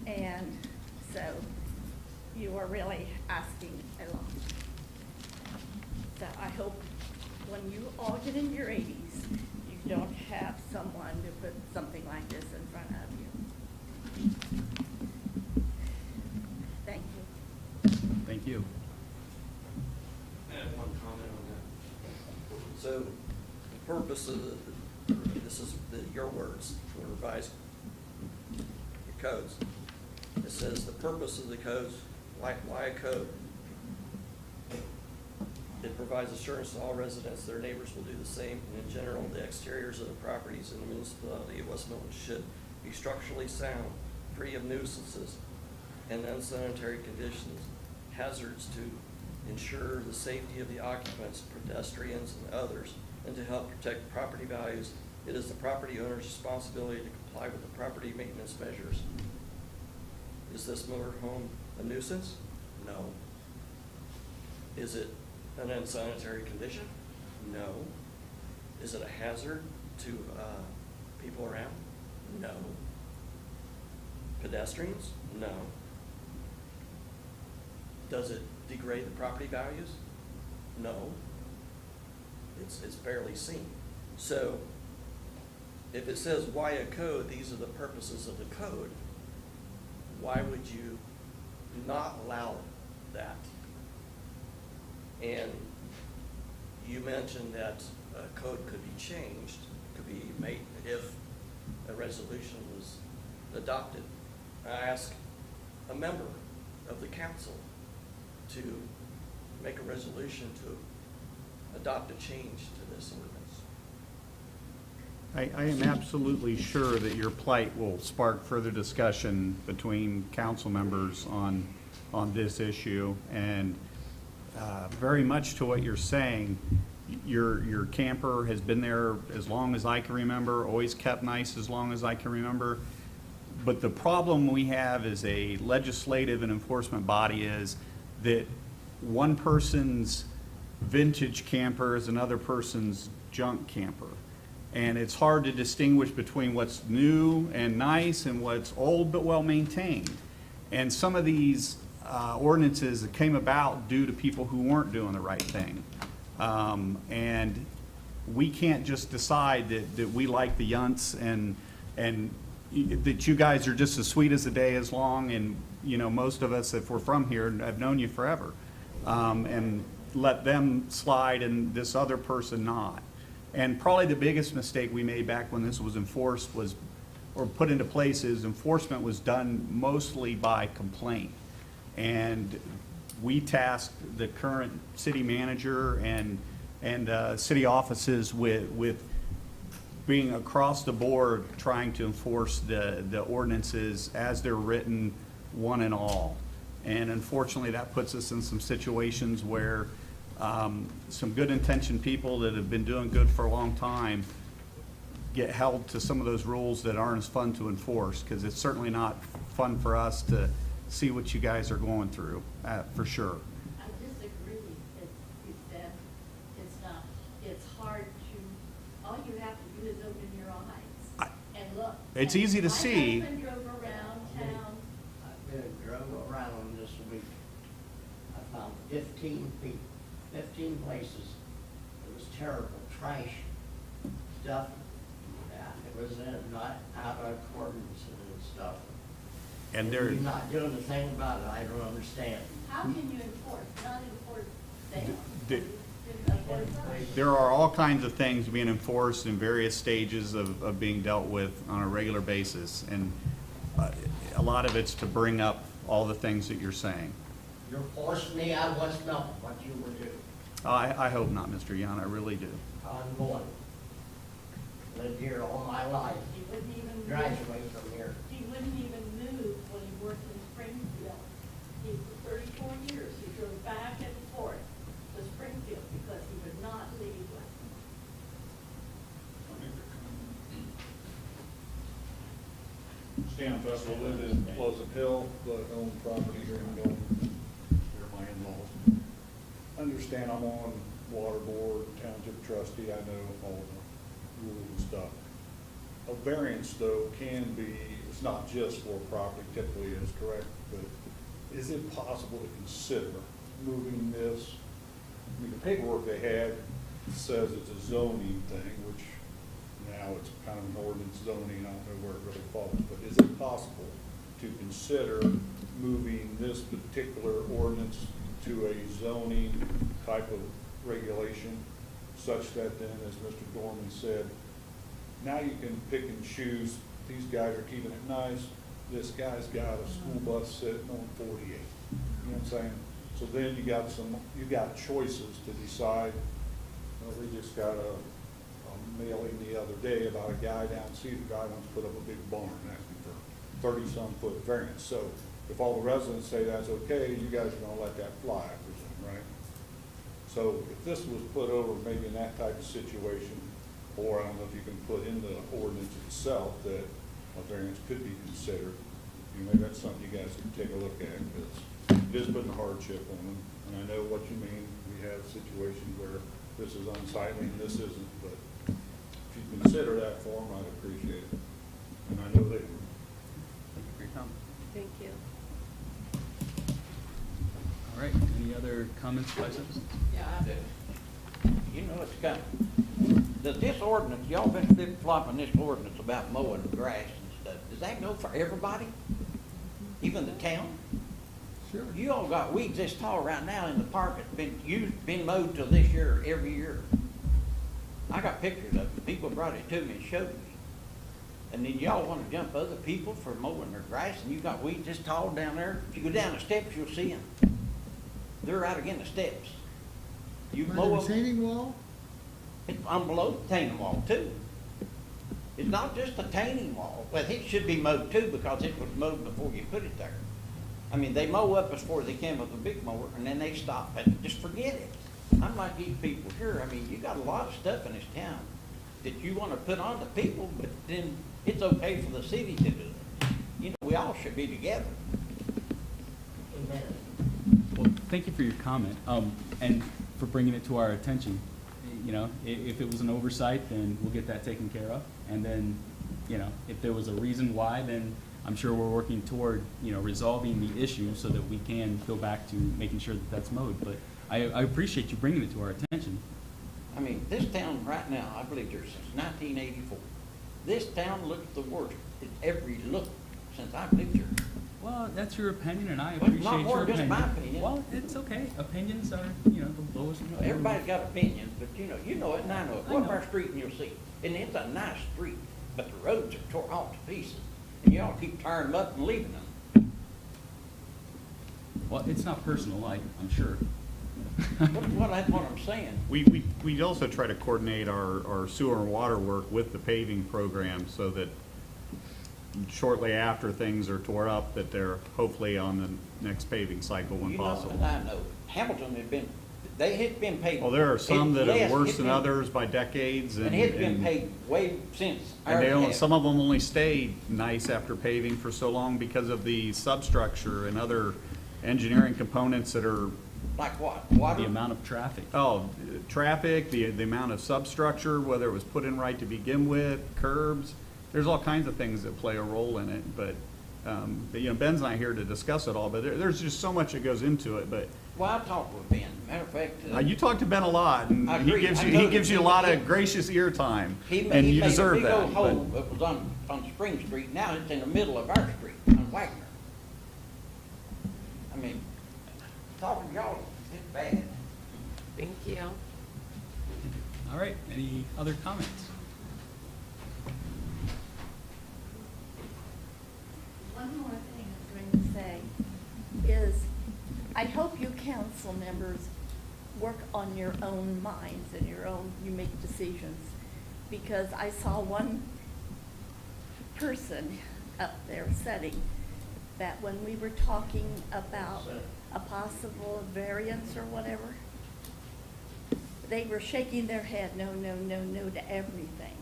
And so you are really asking a lot. So I hope when you all get in your 80s, you don't have someone to put something like this in front of you. Thank you. Thank you. I have one comment on that. So the purpose of this is your words, the revised your codes. It says the purpose of the codes, why a code? It provides assurance to all residents their neighbors will do the same, and in general, the exteriors of the properties in the municipality of West Milton should be structurally sound, free of nuisances and unsanitary conditions, hazards to ensure the safety of the occupants, pedestrians, and others, and to help protect property values. It is the property owner's responsibility to comply with the property maintenance measures. Is this motorhome a nuisance? No. Is it an unsanitary condition? No. Is it a hazard to people around? No. Pedestrians? No. Does it degrade the property values? No. It's barely seen. So if it says why a code, these are the purposes of the code, why would you not allow that? And you mentioned that a code could be changed, could be made if a resolution was adopted. I ask a member of the council to make a resolution to adopt a change to this ordinance. I am absolutely sure that your plight will spark further discussion between council members on this issue, and very much to what you're saying, your camper has been there as long as I can remember, always kept nice as long as I can remember. But the problem we have as a legislative and enforcement body is that one person's vintage camper is another person's junk camper. And it's hard to distinguish between what's new and nice and what's old but well maintained. And some of these ordinances that came about due to people who weren't doing the right thing. And we can't just decide that we like the yunts and that you guys are just as sweet as the day is long, and you know, most of us, if we're from here, have known you forever. and let them slide and this other person not. And probably the biggest mistake we made back when this was enforced was, or put into place, is enforcement was done mostly by complaint. And we tasked the current city manager and city offices with being across the board trying to enforce the ordinances as they're written, one and all. And unfortunately, that puts us in some situations where some good intentioned people that have been doing good for a long time get held to some of those rules that aren't as fun to enforce, because it's certainly not fun for us to see what you guys are going through, for sure. I disagree. It's that it's not, it's hard to, all you have to do is open your eyes and look. It's easy to see. My husband drove around town. I've drove around this week. I found 15 places. It was terrible, trash, stuff. It was not out of accordance and stuff. And You're they're, not doing a thing about it. I don't understand. How can you enforce, not enforce them? the- Enforce us? there are all kinds of things being enforced in various stages of being dealt with on a regular basis. And a lot of it's to bring up all the things that you're saying. You're forcing me out of West Milton, what you would do. I hope not, Mr. Young, I really do. I'm going. Lived here all my life. He wouldn't even move. Graduate from here. He wouldn't even move when he worked in Springfield. For 34 years, he drove back and forth to Springfield because he would not leave. Stan Festival, live in Pleasant Hill, but own property here in Milton. They're my in-laws. Understand I'm on water board, township trustee, I know all the rules and stuff. A variance though can be, it's not just for property, typically is correct, but is it possible to consider moving this? I mean, the paperwork they had says it's a zoning thing, which now it's kind of an ordinance zoning, I don't know where it really falls, but is it possible to consider moving this particular ordinance to a zoning type of regulation, such that then, as Mr. Dorman said, now you can pick and choose, these guys are keeping it nice, this guy's got a school bus sitting on 48, you know what I'm saying? So then you got choices to decide. Well, we just got a mailing the other day about a guy down Cedar Drive wants to put up a big barn, asking for 30-some foot variance. So if all the residents say that's okay, you guys are gonna let that fly, I presume, right? So if this was put over maybe in that type of situation, or I don't know if you can put in the ordinance itself that a variance could be considered, maybe that's something you guys can take a look at, because it is putting a hardship on them. And I know what you mean. We have situations where this is unsightly and this isn't, but if you consider that for them, I'd appreciate it. And I know they do. Thank you for your comment. Thank you. All right, any other comments by citizens? Yeah, I do. You know, it's kind of, does this ordinance, y'all been flip-flopping this ordinance about mowing the grass and stuff, does that go for everybody? Even the town? Sure. You all got weeds this tall right now in the park that's been mowed till this year, every year. I got pictures of it, people brought it to me and showed me. And then y'all wanna jump other people for mowing their grass, and you got weeds this tall down there. If you go down the steps, you'll see them. They're right against the steps. You By mow the them. retaining wall? I'm below the retaining wall too. It's not just the retaining wall, but it should be mowed too, because it was mowed before you put it there. I mean, they mow up as far as they can with a big mower, and then they stop and just forget it. I'm like these people here, I mean, you got a lot of stuff in this town that you wanna put on the people, but then it's okay for the city to do it. You know, we all should be together. Amen. Well, thank you for your comment, and for bringing it to our attention. You know, if it was an oversight, then we'll get that taken care of. And then, you know, if there was a reason why, then I'm sure we're working toward, you know, resolving the issue so that we can go back to making sure that that's mowed. But I appreciate you bringing it to our attention. I mean, this town right now, I've lived here since 1984. This town looks the worst in every look, since I've lived here. Well, that's your opinion, and I Well, it's appreciate not more your than just opinion. my opinion. Well, it's okay. Opinions are, the lowest. Everybody's got opinions, but you know it and I know it. I Go up know. our street and you'll see. And it's a nice street, but the roads are tore all to pieces. And y'all keep tearing them up and leaving them. Well, it's not personal, I'm sure. Well, that's what I'm saying. We also try to coordinate our sewer and water work with the paving program so that shortly after things are tore up, that they're hopefully on the next paving cycle when You know, possible. and I know, Hamilton had been paid. Well, there are some that less, are worse it's than been- others by decades. And it's been paid way since And ours they only, have. some of them only stayed nice after paving for so long because of the substructure and other engineering components that are, Like what? Water? The amount of traffic. traffic, the amount of substructure, whether it was put in right to begin with, curbs. There's all kinds of things that play a role in it, but, Ben's not here to discuss it all, but there's just so much that goes into it, but Well, I talked with Ben. Matter of fact. you talk to Ben a lot, and I he agree. gives I you, know he that gives you a he- lot he- of gracious ear time, He and you made deserve a big that. old but- hole that was on Spring Street. Now it's in the middle of our street on Wagner. I mean, talking to y'all, it's bad. Thank you. All right, any other comments? One more thing I was going to say is, I hope you council members work on your own minds and you make decisions. Because I saw one person up there sitting, that when we were talking about a possible variance or whatever, they were shaking their head, no, no, no, no to everything.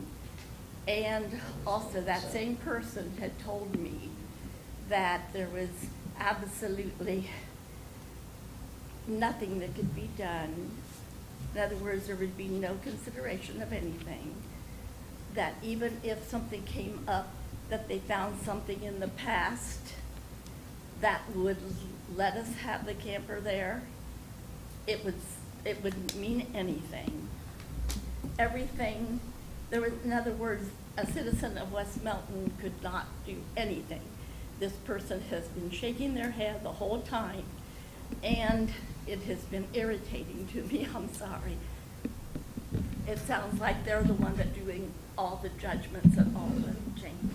And also, that same person had told me that there was absolutely nothing that could be done. In other words, there would be no consideration of anything. That even if something came up, that they found something in the past that would let us have the camper there, it wouldn't mean anything. Everything, in other words, a citizen of West Milton could not do anything. This person has been shaking their head the whole time, and it has been irritating to me, I'm sorry. It sounds like they're the one that doing all the judgments and all the changes.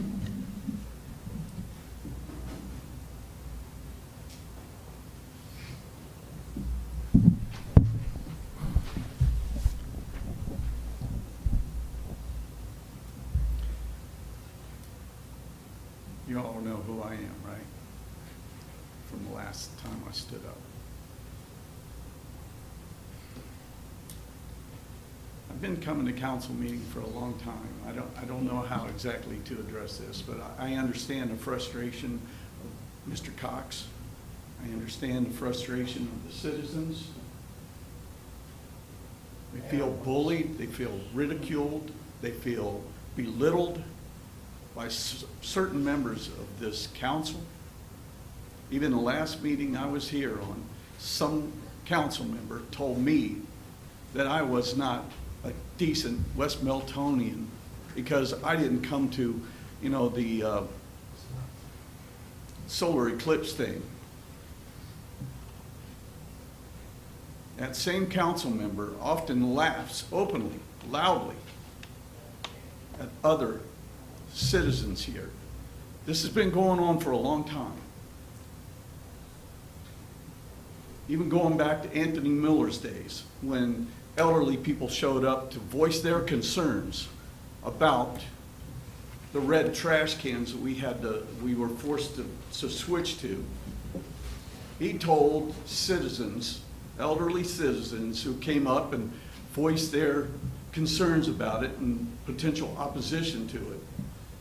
You all know who I am, right? From the last time I stood up. I've been coming to council meeting for a long time. I don't know how exactly to address this, but I understand the frustration of Mr. Cox. I understand the frustration of the citizens. They feel bullied, they feel ridiculed, they feel belittled by certain members of this council. Even the last meeting I was here on, some council member told me that I was not a decent West Miltonian because I didn't come to, the solar eclipse thing. That same council member often laughs openly, loudly at other citizens here. This has been going on for a long time. Even going back to Anthony Miller's days, when elderly people showed up to voice their concerns about the red trash cans that we were forced to switch to. He told citizens, elderly citizens who came up and voiced their concerns about it and potential opposition to it,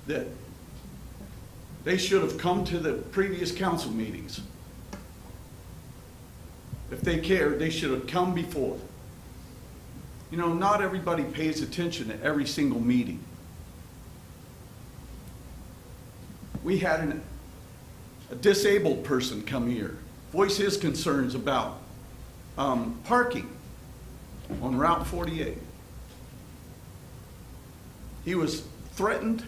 that they should have come to the previous council meetings. If they cared, they should have come before. Not everybody pays attention to every single meeting. We had a disabled person come here, voice his concerns about parking on Route 48. He was threatened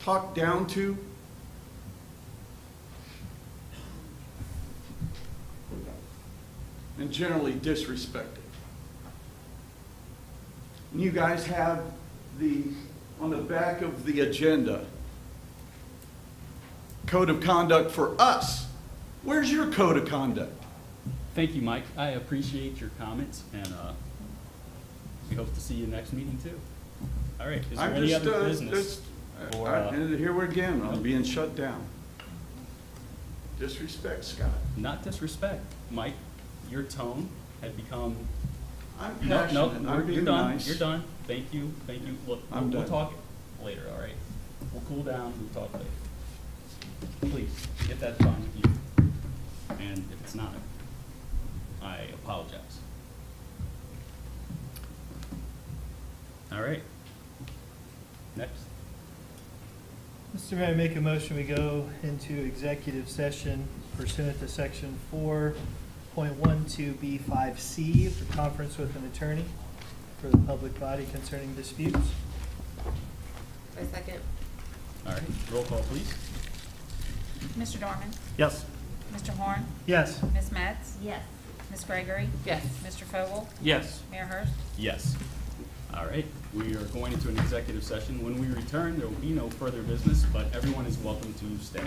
talked down to, and generally disrespected. And you guys have on the back of the agenda, code of conduct for us. Where's your code of conduct? Thank you, Mike. I appreciate your comments, and we hope to see you next meeting too. All right, is there any other business? And here we're again, I'm being shut down. Disrespect, Scott. Not disrespect, Mike. Your tone had become. I'm No, passionate, you're I'm being done. nice. You're done. Thank you. Look, I'm we'll done. talk later. All right. We'll cool down. We'll talk later. Please get that fine with you. And if it's not, I apologize. All right. Next. Mr. Mayor, I make a motion, we go into executive session pursuant to section 4.12B5C for conference with an attorney for the public body concerning disputes. I second. All right. Roll call, please. Mr. Dorman? Yes. Mr. Horn? Yes. Ms. Metz? Yes. Ms. Gregory? Yes. Mr. Fogel? Yes. Mayor Hurst? Yes. All right, we are going into an executive session. When we return, there will be no further business, but everyone is welcome to stay.